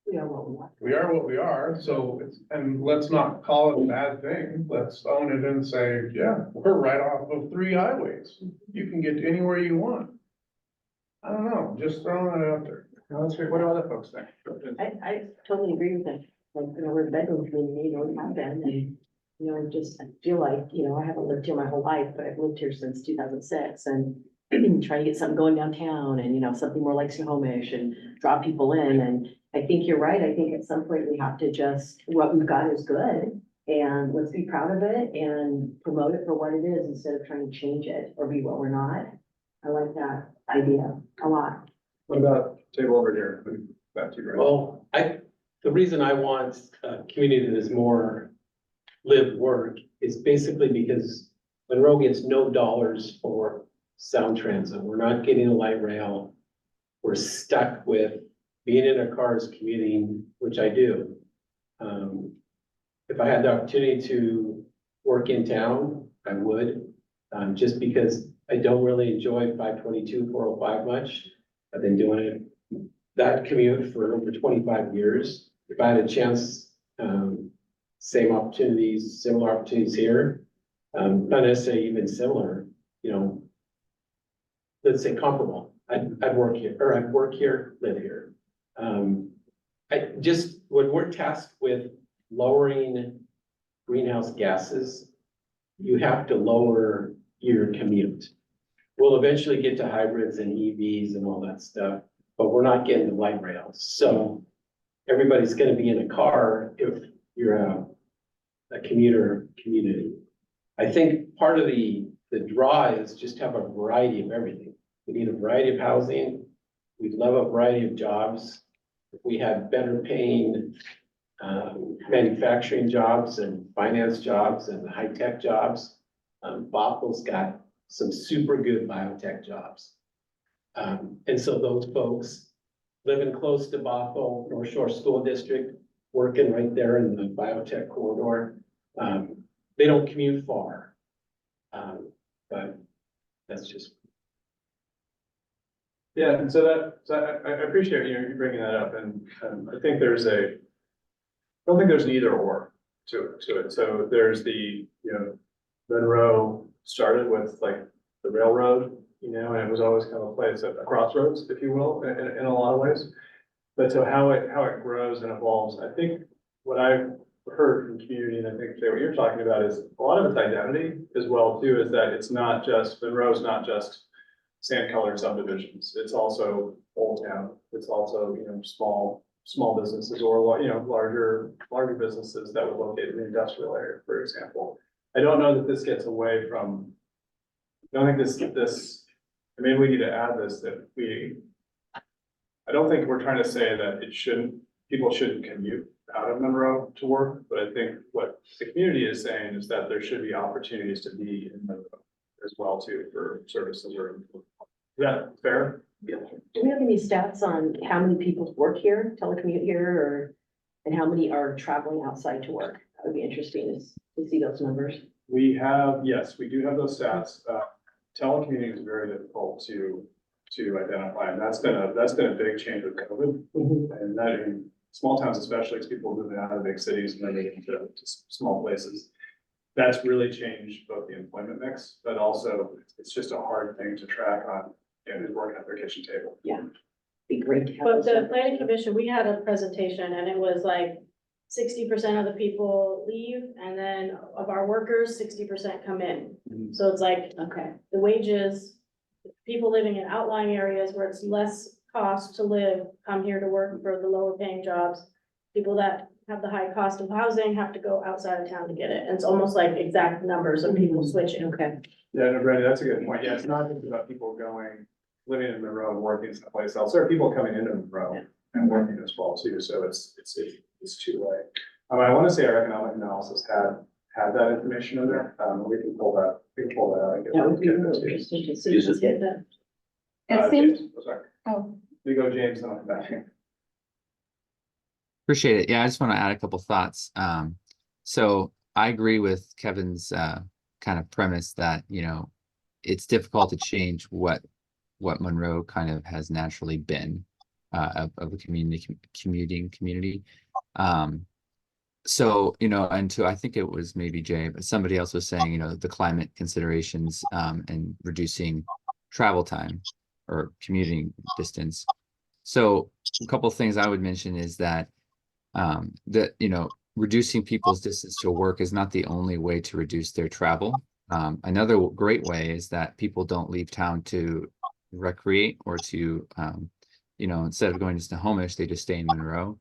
We are what we want. we are what we are, so and let's not call it a bad thing. Let's own it and say, yeah, we're right off of 3 highways. You can get to anywhere you want. I don't know, just throwing it out there. No, that's great. What do other folks think? I totally agree with that. Like, we're a bedroom community, we have been, and, just, I feel like, I haven't lived here my whole life, but I've lived here since 2006 and trying to get something going downtown and, something more like Snohomish and draw people in. And I think you're right. I think at some point we have to just, what we've got is good and let's be proud of it and promote it for what it is instead of trying to change it or be what we're not. I like that idea a lot. What about table over here? Back to you, Greg. Well, the reason I want a community that is more live work is basically because Monroe gets no dollars for sound transit. We're not getting a light rail. We're stuck with being in our cars commuting, which I do. if I had the opportunity to work in town, I would. Just because I don't really enjoy 522, 405 much. I've been doing that commute for over 25 years. If I had a chance, same opportunities, similar opportunities here, not necessarily even similar, you know, let's say comparable. I'd work here, or I'd work here, live here. When we're tasked with lowering greenhouse gases, you have to lower your commute. We'll eventually get to hybrids and EVs and all that stuff, but we're not getting to light rails. So everybody's gonna be in a car if you're a commuter community. I think part of the draw is just have a variety of everything. We need a variety of housing. We'd love a variety of jobs. If we had better paying manufacturing jobs and finance jobs and high-tech jobs. Bothel's got some super good biotech jobs. And so those folks living close to Bothell, North Shore School District, working right there in the biotech corridor, they don't commute far. But that's just. Yeah, and so I appreciate you bringing that up, and I think I don't think there's an either or to it. So there's Monroe started with like the railroad, and it was always kind of a place at a crossroads, if you will, in a lot of ways. But so how it grows and evolves, I think what I've heard from community, and I think Jay, what you're talking about is a lot of its identity as well too, is that it's not just, Monroe's not just sand-colored subdivisions. It's also Old Town. It's also, small businesses or, larger businesses that would locate in the industrial area, for example. I don't know that this gets away from, I don't think maybe we need to add this, I don't think we're trying to say that people shouldn't commute out of Monroe to work, but I think what the community is saying is that there should be opportunities to be in Monroe as well too for services or. Is that fair? Yeah. Do we have any stats on how many people work here, telecommute here, and how many are traveling outside to work? That would be interesting to see those numbers. Yes, we do have those stats. Telecommuting is very difficult to identify, and that's been a big change with COVID. And that in small towns, especially as people moving out of big cities and moving to small places. That's really changed both the employment mix, but also it's just a hard thing to track on, who's working at their kitchen table. Yeah, be great to have. But those the numbers. planning commission, we had a presentation and it was like 60% of the people leave, and then of our workers, 60% come in. So it's like, Okay, the wages, people living in outlying areas where it's less cost to live, come here to work for the lower paying jobs. People that have the high cost of housing have to go outside of town to get it. And it's almost like exact numbers of people switching. okay. Yeah, no, Brandon, that's a good point. Yeah, it's not just about people living in Monroe and working someplace else. There are people coming into Monroe and working as well too. So it's two-way. I want to say our economic analysis had that information in there. We can pull that out. and get That would be that really to you. interesting to see. Let's get that. It seems, James, sorry. oh, You go, James, and I'll come back. Appreciate it. Yeah, I just want to add a couple thoughts. So I agree with Kevin's kind of premise that, it's difficult to change what Monroe kind of has naturally been of a commuting community. So, and I think it was maybe Jay, but somebody else was saying, the climate considerations and reducing travel time or commuting distance. So a couple of things I would mention is that reducing people's distance to work is not the only way to reduce their travel. Another great way is that people don't leave town to recreate or to, instead of going to Snohomish, they just stay in Monroe.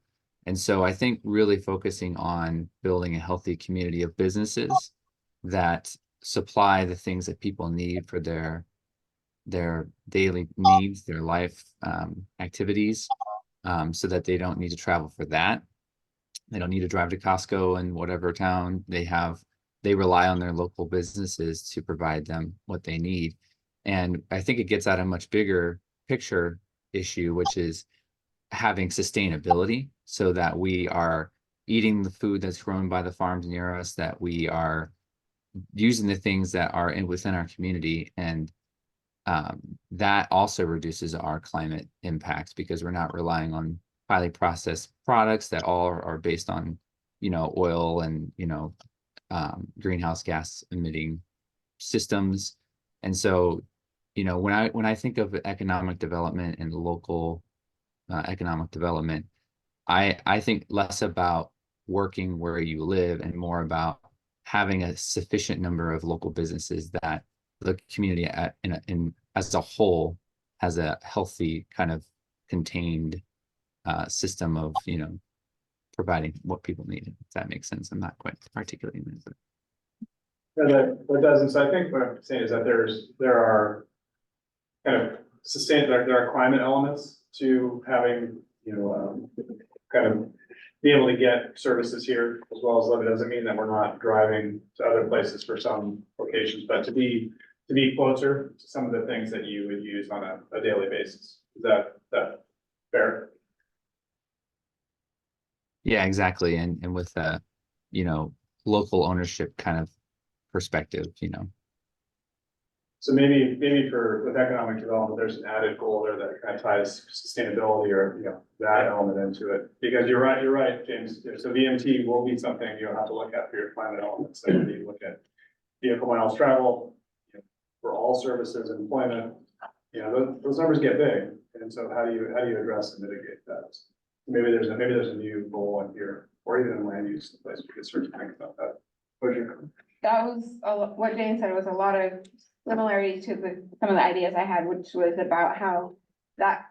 And so I think really focusing on building a healthy community of businesses that supply the things that people need for their daily needs, their life activities, so that they don't need to travel for that. They don't need to drive to Costco in whatever town they have. They rely on their local businesses to provide them what they need. And I think it gets at a much bigger picture issue, which is having sustainability so that we are eating the food that's grown by the farms near us, that we are using the things that are within our community, and that also reduces our climate impacts because we're not relying on highly processed products that all are based on, oil and, greenhouse gas emitting systems. And so, when I think of economic development and local economic development, I think less about working where you live and more about having a sufficient number of local businesses that the community as a whole has a healthy kind of contained system of, providing what people need. If that makes sense. I'm not quite articulating it, but. Yeah, that doesn't, so I think what I'm saying is that there are kind of there are climate elements to having, kind of be able to get services here as well as live. It doesn't mean that we're not driving to other places for some locations, but to be closer to some of the things that you would use on a daily basis. Is that fair? Yeah, exactly. And with local ownership kind of perspective, So maybe with economic development, there's an added goal there that kind of ties sustainability or, that element into it. Because you're right, James. So VMT will be something you'll have to look at for your climate elements. And you look at vehicle miles travel, for all services and employment, those numbers get big. And so how do you address and mitigate that? Maybe there's a new goal in here, or even in land use, place we could start to think about that. That was what Jane said was a lot of similarities to some of the ideas I had, which was about how that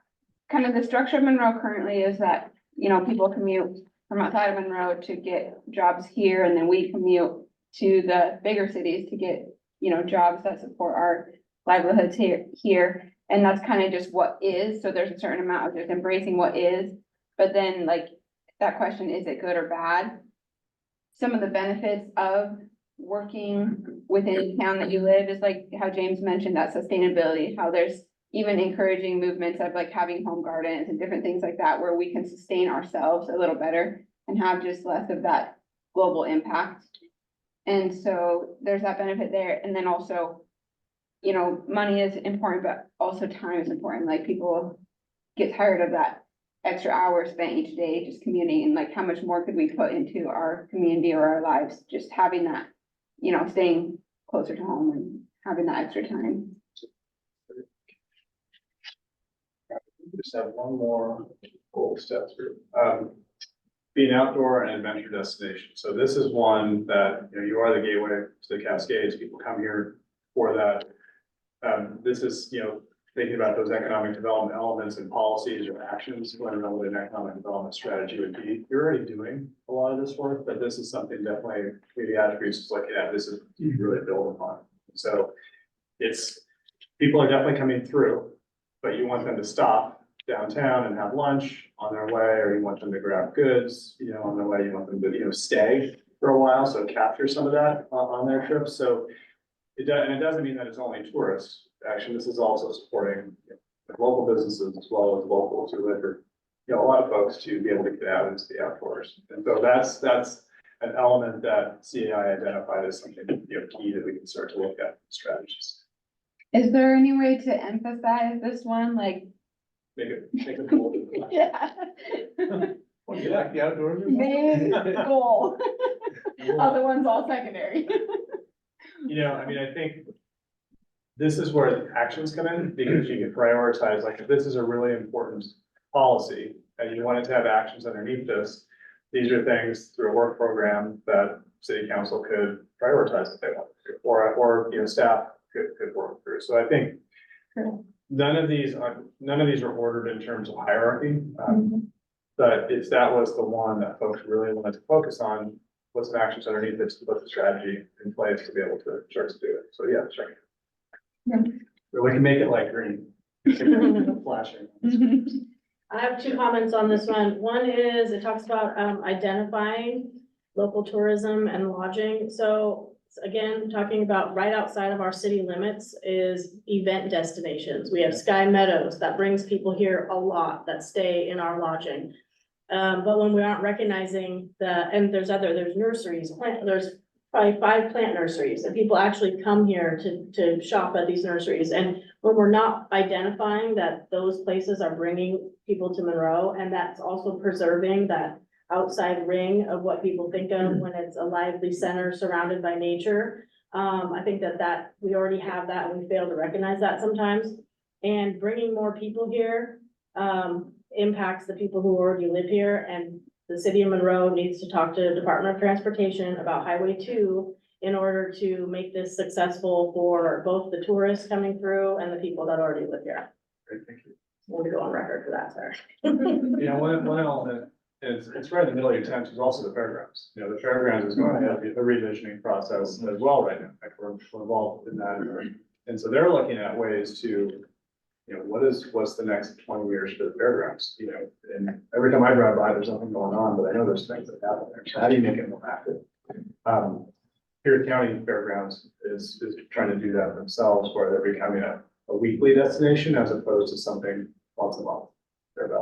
kind of the structure of Monroe currently is that, people commute from outside of Monroe to get jobs here, and then we commute to the bigger cities to get, jobs that support our livelihoods here. And that's kind of just what is. So there's a certain amount of just embracing what is, but then like that question, is it good or bad? Some of the benefits of working within the town that you live is like how James mentioned, that sustainability, how there's even encouraging movements of like having home gardens and different things like that, where we can sustain ourselves a little better and have just less of that global impact. And so there's that benefit there. And then also, money is important, but also time is important. Like people get tired of that extra hour spent each day just commuting, and like how much more could we put into our community or our lives, just having that, staying closer to home and having that extra time. Just have one more goal step through. Be an outdoor and adventure destination. So this is one that, you are the gateway to the Cascades. People come here for that. This is, thinking about those economic development elements and policies or actions, what an economic development strategy would be. You're already doing a lot of this work, but this is something definitely Community Attributes is looking at. This is really build upon. So people are definitely coming through, but you want them to stop downtown and have lunch on their way, or you want them to grab goods, on their way. You want them to, stay for a while. So capture some of that on their trips. So it doesn't mean that it's only tourists. Actually, this is also supporting local businesses as well as locals who live for, a lot of folks to be able to get out into the outdoors. And so that's an element that CAI identified as something, key that we can start to look at strategies. Is there any way to emphasize this one? Like, Make it bold. yeah. Well, you like the outdoors? Main goal. Other ones all secondary. I think this is where actions come in, because you can prioritize, like, if this is a really important policy and you want it to have actions underneath this, these are things through a work program that city council could prioritize if they want to, or staff could work through. So I think none of these are ordered in terms of hierarchy. But if that was the one that folks really wanted to focus on, put some actions underneath it to put the strategy in place to be able to start to do it. So yeah, sure. Or we can make it like green. Flashing. I have two comments on this one. One is, it talks about identifying local tourism and lodging. So again, talking about right outside of our city limits is event destinations. We have Sky Meadows that brings people here a lot that stay in our lodging. But when we aren't recognizing and there's nurseries, there's probably 5 plant nurseries, and people actually come here to shop at these nurseries. And when we're not identifying that those places are bringing people to Monroe, and that's also preserving that outside ring of what people think of when it's a lively center surrounded by nature. I think that we already have that, and we fail to recognize that sometimes. And bringing more people here, impacts the people who already live here, and the city of Monroe needs to talk to the Department of Transportation about Highway 2 in order to make this successful for both the tourists coming through and the people that already live here. Great, thank you. Want to go on record for that, sorry. One element is, it's right in the middle of your tent is also the fairgrounds. The fairgrounds is going to have a revisioning process as well right now. Like we're involved in that. And so they're looking at ways to, what's the next 20 years for the fairgrounds, and every time I drive by, there's nothing going on, but I know there's things that happen there. So how do you make it more active? Pierce County Fairgrounds is trying to do that themselves, where they're becoming a weekly destination as opposed to something once a month.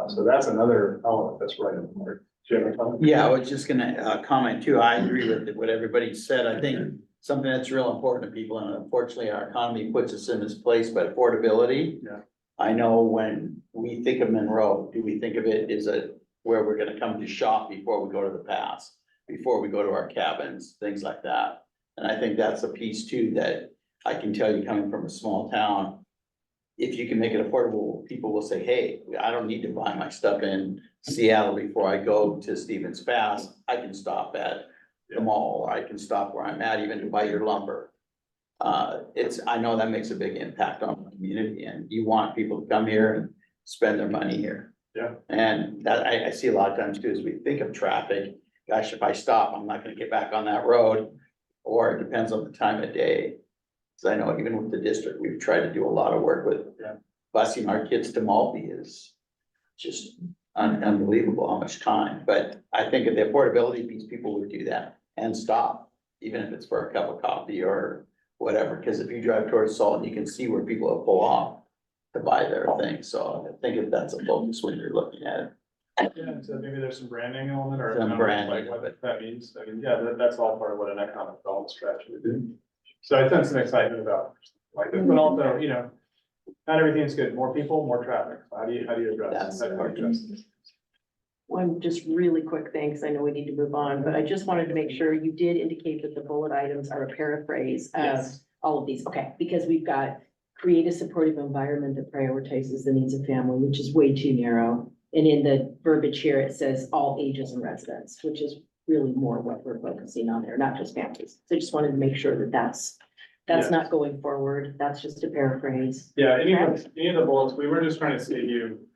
So that's another element that's right in the mark. Do you have a comment? Yeah, I was just gonna comment too. I agree with what everybody said. I think something that's real important to people, and unfortunately our economy puts us in this place, but affordability. Yeah. I know when we think of Monroe, do we think of it as where we're gonna come to shop before we go to the pass, before we go to our cabins, things like that. And I think that's a piece too, that I can tell you coming from a small town. If you can make it affordable, people will say, hey, I don't need to buy my stuff in Seattle before I go to Stevens Pass. I can stop at the mall, or I can stop where I'm at, even to buy your lumber. I know that makes a big impact on the community, and you want people to come here and spend their money here. Yeah. And that I see a lot of times too, as we think of traffic, gosh, if I stop, I'm not gonna get back on that road. Or it depends on the time of day. Cause I know even with the district, we've tried to do a lot of work with busing our kids to Maltby is just unbelievable how much time. But I think of the affordability piece, people would do that and stop, even if it's for a cup of coffee or whatever. Cause if you drive towards Salt, you can see where people will pull off to buy their things. So I think if that's a focus when you're looking at it. Yeah, so maybe there's some branding element or. Some branding like what of it. that means. I mean, that's all part of what an economic development strategy would do. So I sense some excitement about like this, but also, not everything's good. More people, more traffic. How do you address? That's how do you address this? One just really quick thing, because I know we need to move on, but I just wanted to make sure you did indicate that the bullet items are a paraphrase of Yes. all of these. Okay, because we've got create a supportive environment that prioritizes the needs of family, which is way too narrow. And in the verbiage here, it says all ages and residents, which is really more what we're focusing on there, not just families. So I just wanted to make sure that that's Yeah. not going forward. That's just a paraphrase. Yeah, any of the bullets, we were just trying to save you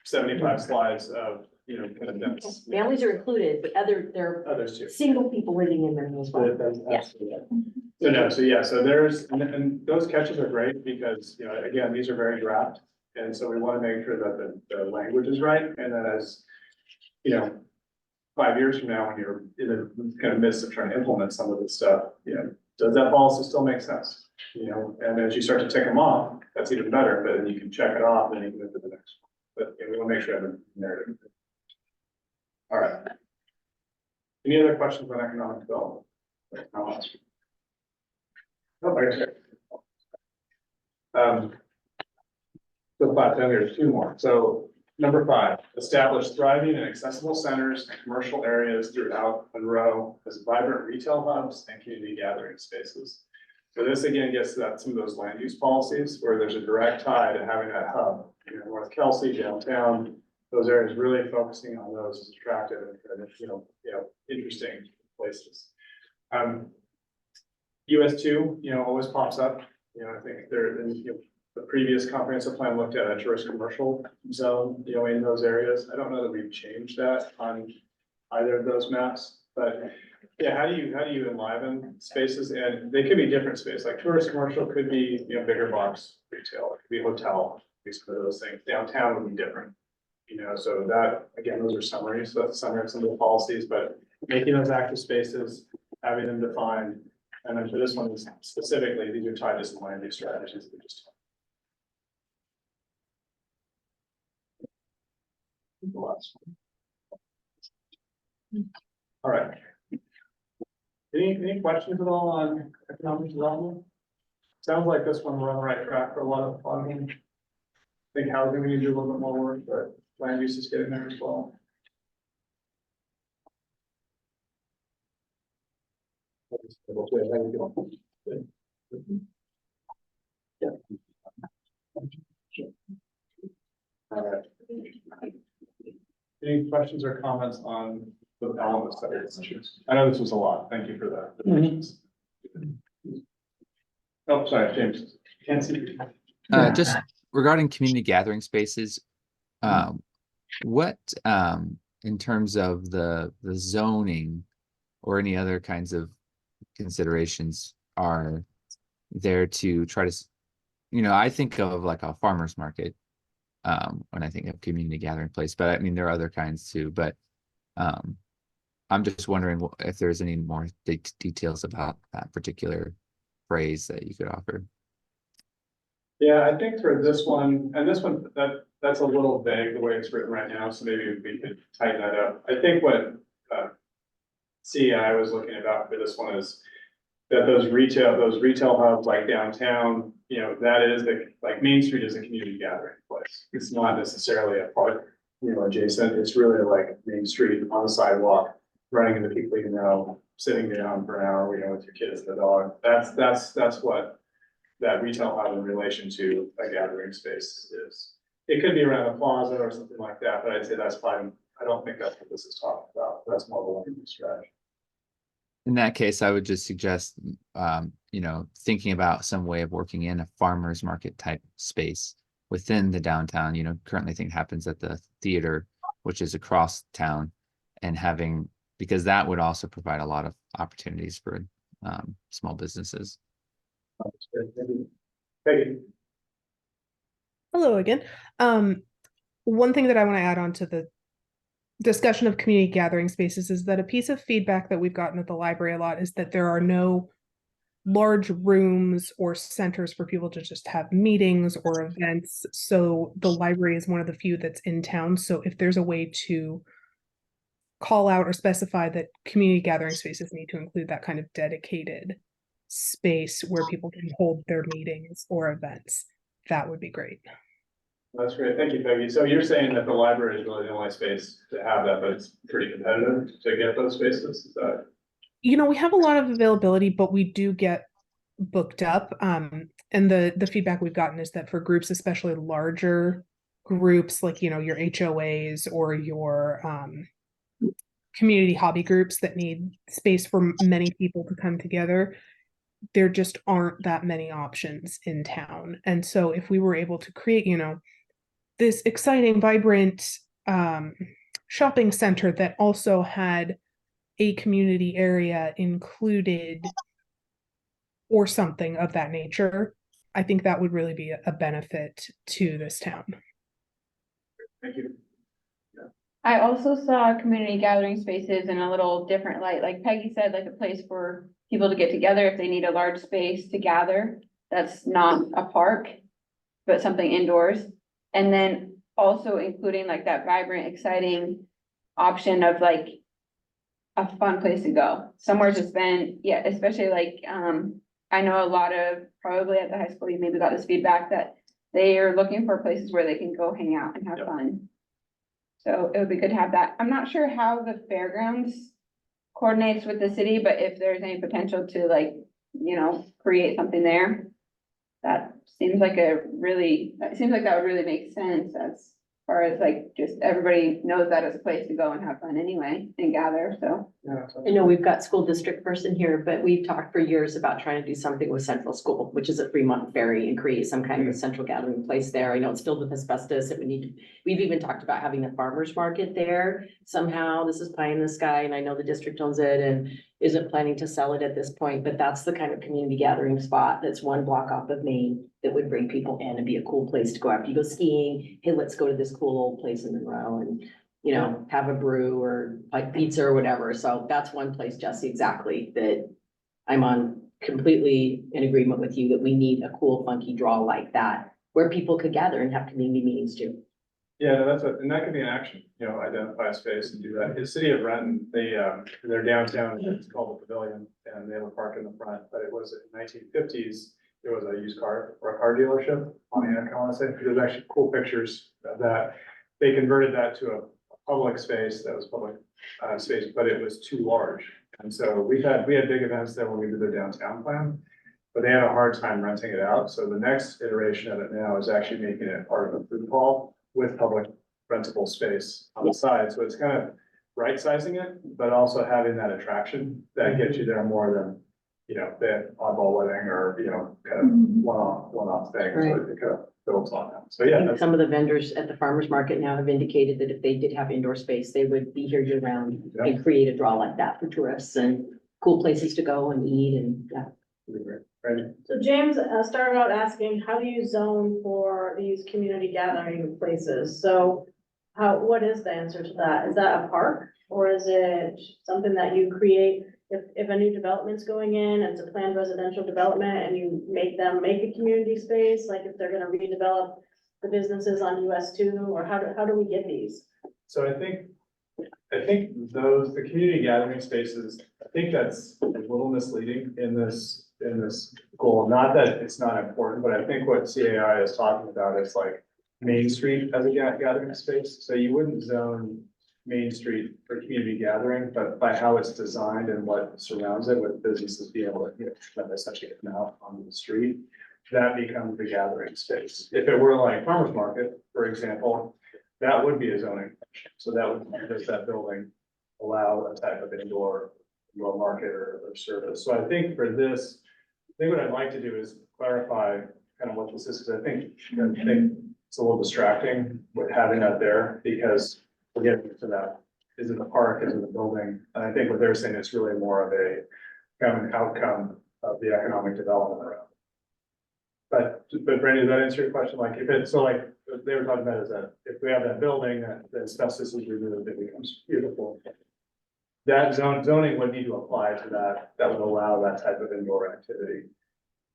75 slides of, kind of dense. Families are included, but there are Others too. single people living in them as well. That's Yeah. absolutely. So there's, and those catches are great because, again, these are very draft. And so we want to make sure that the language is right. And then as, 5 years from now, when you're in the kind of midst of trying to implement some of this stuff, does that policy still make sense? And as you start to tick them off, that's even better, but then you can check it off and then you can move to the next one. But we want to make sure I have a narrative. All right. Any other questions on economic development? I'll ask you. Oh, I guess. The plateau here is 2 more. So number 5, establish thriving and accessible centers and commercial areas throughout Monroe as vibrant retail hubs and community gathering spaces. So this again gets to some of those land use policies where there's a direct tie to having that hub, North Kelsey, downtown, those areas really focusing on those as attractive and interesting places. US 2, always pops up. I think the previous comprehensive plan looked at a tourist commercial zone, in those areas. I don't know that we've changed that on either of those maps, but yeah, how do you enliven spaces? And they could be different space, like tourist commercial could be, bigger box retail, it could be hotel, these kind of those things. Downtown would be different, so that, again, those are summaries, so that's summary of some of the policies, but making those active spaces, having them defined. And then for this one specifically, these are tied to some land use strategies that we just talked. The last one. All right. Any questions at all on economic development? Sounds like this one we're on the right track for a lot of funding. I think housing, we need to do a little bit more work, but land use is getting there as well. Yeah. All right. Any questions or comments on the elements that are issues? I know this was a lot. Thank you for that. patience. Oh, sorry, James. Can't see you. Just regarding community gathering spaces, what, in terms of the zoning or any other kinds of considerations are there to try to, I think of like a farmer's market when I think of community gathering place, but I mean, there are other kinds too, but I'm just wondering if there's any more details about that particular phrase that you could offer. Yeah, I think for this one, and this one, that's a little vague the way it's written right now, so maybe we could tighten that up. I think what CEI was looking about for this one is that those retail hubs like downtown, that is like Main Street is a community gathering place. It's not necessarily a park, adjacent. It's really like Main Street on the sidewalk, running into people sitting down for an hour, with your kids, the dog. That's what that retail hub in relation to a gathering space is. It could be around a plaza or something like that, but I'd say that's fine. I don't think that's what this is talking about. That's more of a long strategy. In that case, I would just suggest, thinking about some way of working in a farmer's market type space within the downtown. Currently thing happens at the theater, which is across town, and because that would also provide a lot of opportunities for small businesses. Peggy. Hello again. One thing that I want to add on to the discussion of community gathering spaces is that a piece of feedback that we've gotten at the library a lot is that there are no large rooms or centers for people to just have meetings or events. So the library is one of the few that's in town. So if there's a way to call out or specify that community gathering spaces need to include that kind of dedicated space where people can hold their meetings or events, that would be great. That's great. Thank you, Peggy. So you're saying that the library is really the only space to have that, but it's pretty competitive to get those spaces? Is that? We have a lot of availability, but we do get booked up. And the feedback we've gotten is that for groups, especially larger groups, like, your HOAs or your community hobby groups that need space for many people to come together, there just aren't that many options in town. And so if we were able to create, this exciting, vibrant shopping center that also had a community area included or something of that nature, I think that would really be a benefit to this town. Thank you. I also saw community gathering spaces in a little different light, like Peggy said, like a place for people to get together if they need a large space to gather. That's not a park, but something indoors. And then also including like that vibrant, exciting option of like a fun place to go, somewhere to spend. Yeah, especially like, I know a lot of, probably at the high school, you maybe got this feedback that they are looking for places where they can go hang out and have fun. So it would be good to have that. I'm not sure how the fairgrounds coordinates with the city, but if there's any potential to like, create something there, that seems like that would really make sense as far as like, just everybody knows that as a place to go and have fun anyway and gather, so. I know we've got school district person here, but we've talked for years about trying to do something with Central School, which is at Fremont Ferry, and create some kind of a central gathering place there. I know it's filled with asbestos. We've even talked about having a farmer's market there somehow. This is pie in the sky, and I know the district owns it and isn't planning to sell it at this point, but that's the kind of community gathering spot that's one block off of Main that would bring people in and be a cool place to go after you go skiing. Hey, let's go to this cool old place in Monroe and, have a brew or like pizza or whatever. So that's one place, Jesse, exactly, that I'm on completely in agreement with you that we need a cool, funky draw like that where people could gather and have community meetings too. Yeah, no, and that could be an action, identify a space and do that. The city of Renton, they're downtown, it's called the Pavilion, and they have a park in the front, but it was in 1950s. It was a used car or a car dealership on the, I want to say, there's actually cool pictures of that. They converted that to a public space, that was public, space, but it was too large. And so we had big events there when we did their downtown plan. But they had a hard time renting it out, so the next iteration of it now is actually making it part of a food hall with public rentable space on the side, so it's kind of right sizing it, but also having that attraction that gets you there more than, the oddball wedding or, kind of one-off thing, so it kind of builds on that. So, I yeah, think that's, some of the vendors at the farmer's market now have indicated that if they did have indoor space, they would be here year round and create a draw like that for tourists and cool places to go and eat and, yeah. right. So James started out asking, how do you zone for these community gathering places? So what is the answer to that? Is that a park? Or is it something that you create if a new development's going in, it's a planned residential development and you make them make a community space? Like if they're gonna redevelop the businesses on US 2, or how do we get these? So I think the community gathering spaces, I think that's a little misleading in this goal. Not that it's not important, but I think what CAI is talking about is like Main Street as a gathering space. So you wouldn't zone Main Street for community gathering, but by how it's designed and what surrounds it, with businesses being able to, essentially come out onto the street, that becomes the gathering space. If it were like farmer's market, for example, that would be a zoning. So does that building allow a type of indoor market or service? So I think for this, what I'd like to do is clarify kind of what this is, because I think it's a little distracting with having that there, because we're getting to that. Is it a park? Is it a building? And I think what they're saying is really more of a kind of an outcome of the economic development around. But Brandy, does that answer your question? Like if it's, so like they were talking about is that if we have that building, that the asbestos is removed, it becomes beautiful. That zoning would need to apply to that. That would allow that type of indoor activity.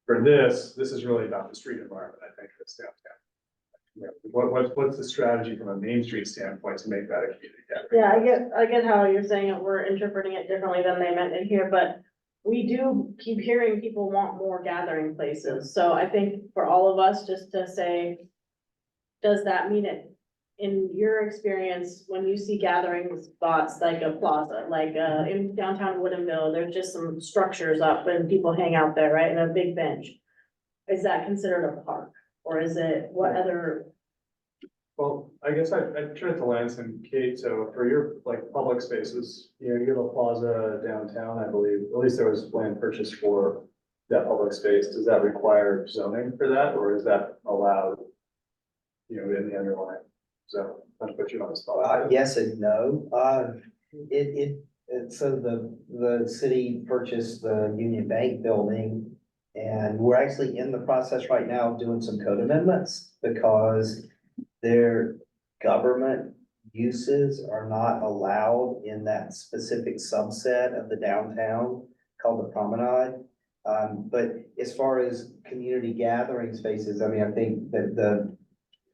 For this is really about the street environment, I think, that's downtown. What's the strategy from a Main Street standpoint to make that a community gathering? Yeah, I get how you're saying it, we're interpreting it differently than they meant in here, but we do keep hearing people want more gathering places. So I think for all of us, just to say, does that mean it, in your experience, when you see gathering spots like a plaza, like in downtown Woodinville, there's just some structures up and people hang out there, right, and a big bench. Is that considered a park? Or is it, what other? Well, I guess I turn it to Lance and Kate. So for your like public spaces, you have a plaza downtown, I believe, at least there was land purchased for that public space. Does that require zoning for that, or is that allowed, in the underlying? So I'll put you on the spot. Yes and no. So the city purchased the Union Bank building. And we're actually in the process right now of doing some code amendments because their government uses are not allowed in that specific subset of the downtown called the promenade. But as far as community gathering spaces, I mean, I think that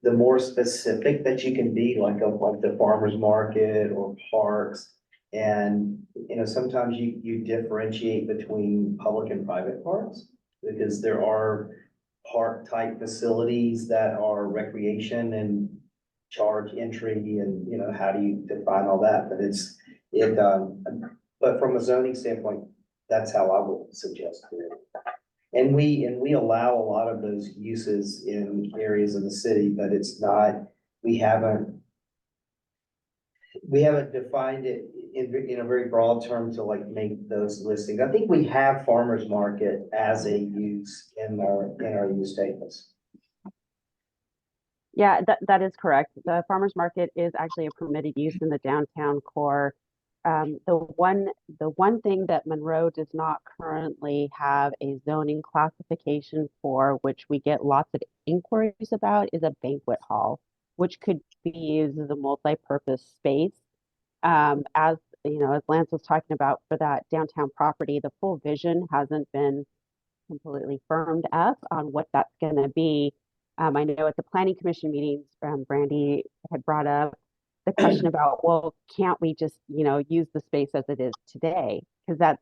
the more specific that you can be, like the farmer's market or parks, and sometimes you differentiate between public and private parks. Because there are park type facilities that are recreation and charge entry and, how do you define all that? But from a zoning standpoint, that's how I would suggest it. And we allow a lot of those uses in areas of the city, but it's not, we haven't defined it in a very broad term to like make those listings. I think we have farmer's market as a use in our use tables. Yeah, that is correct. The farmer's market is actually a permitted use in the downtown core. The one thing that Monroe does not currently have a zoning classification for, which we get lots of inquiries about, is a banquet hall, which could be used as a multi-purpose space. As Lance was talking about for that downtown property, the full vision hasn't been completely firmed up on what that's going to be. I know at the planning commission meetings, Brandy had brought up the question about, well, can't we just, use the space as it is today? Because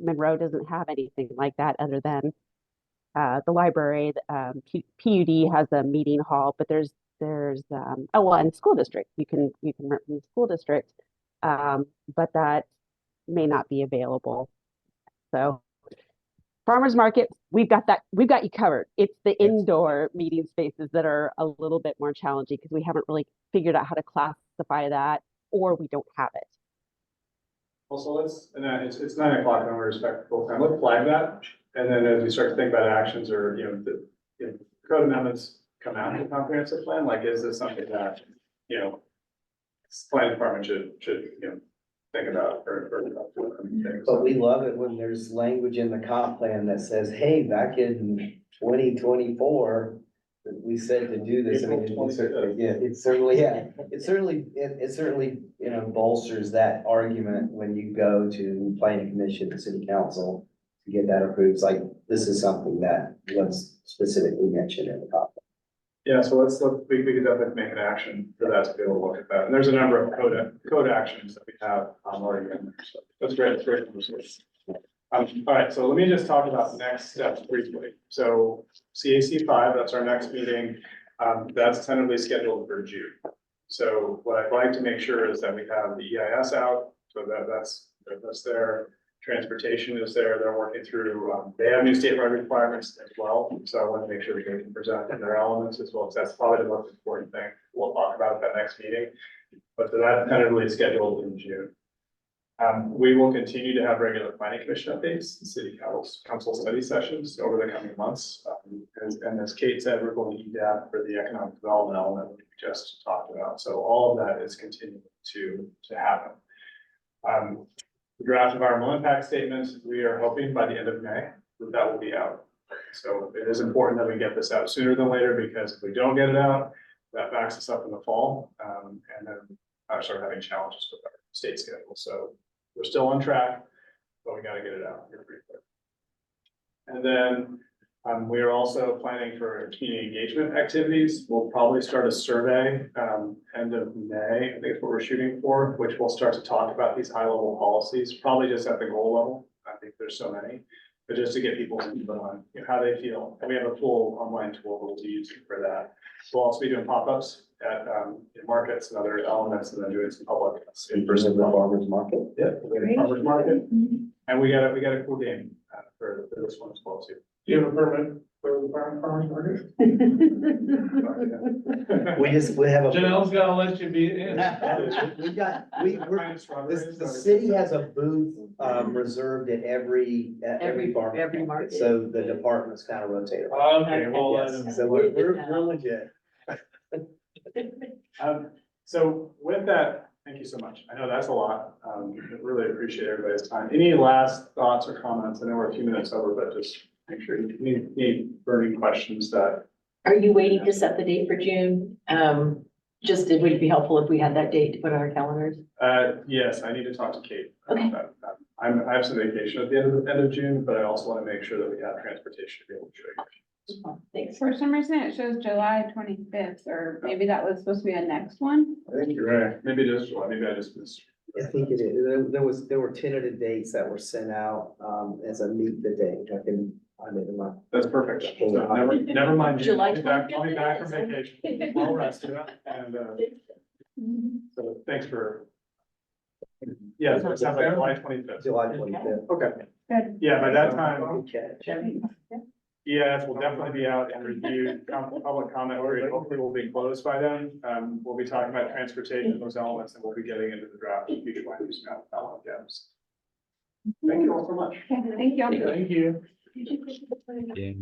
Monroe doesn't have anything like that other than the library. PUD has a meeting hall, but there's and school district. You can rent from the school district, but that may not be available. So farmers market, we've got you covered. It's the indoor meeting spaces that are a little bit more challenging because we haven't really figured out how to classify that, or we don't have it. Also, it's 9 o'clock and we're respectful time. Let's flag that. And then as we start to think about actions or, the code amendments come out in the comprehensive plan, like, is this something that, planning department should, think about or things. But we love it when there's language in the comp plan that says, hey, back in 2024, we said to do this. I mean, it certainly, bolsters that argument when you go to planning commission and city council to get that approved. It's like, this is something that was specifically mentioned in the comp. Yeah, so we could definitely make an action for that to be able to look at that. And there's a number of code actions that we have already in there. So that's great. That's great. All right, so let me just talk about next steps briefly. So CAC 5, that's our next meeting. That's tentatively scheduled for June. So what I'd like to make sure is that we have the EIS out, so that's there. Transportation is there, they're working through, they have new statewide requirements as well. So I want to make sure we can present their elements as well, because that's probably the most important thing. We'll talk about at that next meeting, but so that's tentatively scheduled in June. We will continue to have regular planning commission updates, city council study sessions over the coming months. And as Kate said, we're going to EDAP for the economic development element we just talked about. So all of that is continuing to happen. The draft environmental impact statement, we are hoping by the end of May that will be out. So it is important that we get this out sooner than later, because if we don't get it out, that backs us up in the fall. And then I start having challenges with our state schedule. So we're still on track, but we got to get it out here pretty quick. And then we are also planning for community engagement activities. We'll probably start a survey end of May, I think is what we're shooting for, which will start to talk about these high level policies, probably just at the goal level. I think there's so many, but just to get people's input on how they feel. And we have a full online tool we'll be using for that. We'll also be doing pop-ups at in markets and other elements, and then doing some public in-person farmers market. Yeah, farmers market. And we got a cool game for this one as well too. Do you have a permit for the farmers market? We have a. Janelle's gotta let you be in. The city has a booth, reserved at every farm market. So the departments kind of rotate around. Okay, well, Yes. So we're legit. So with that, thank you so much. I know that's a lot. Really appreciate everybody's time. Any last thoughts or comments? I know we're a few minutes over, but just make sure you need burning questions that. Are you waiting to set the date for June? Just, it would be helpful if we had that date to put on our calendars. Yes, I need to talk to Kate. Okay. I have some vacation at the end of June, but I also want to make sure that we have transportation to be able to show you. Thanks. For some reason, it shows July 25th, or maybe that was supposed to be a next one. I think you're right. Maybe it is July. Maybe I just missed. I think it is. There were tentative dates that were sent out, as a meet the date. I can find it in my. That's perfect. So never mind. June. July I'll be back from 25th. vacation. Well rested and so thanks for. Yeah, so it sounds like July 25th. July 25th. Okay. Good. Yeah, by that time, Good catch. EIS will definitely be out and reviewed. Public comment period hopefully will be closed by then. We'll be talking about transportation, those elements, and we'll be getting into the draft future land use map element gaps. Thank you all so much. Thank you. Thank you. Yeah.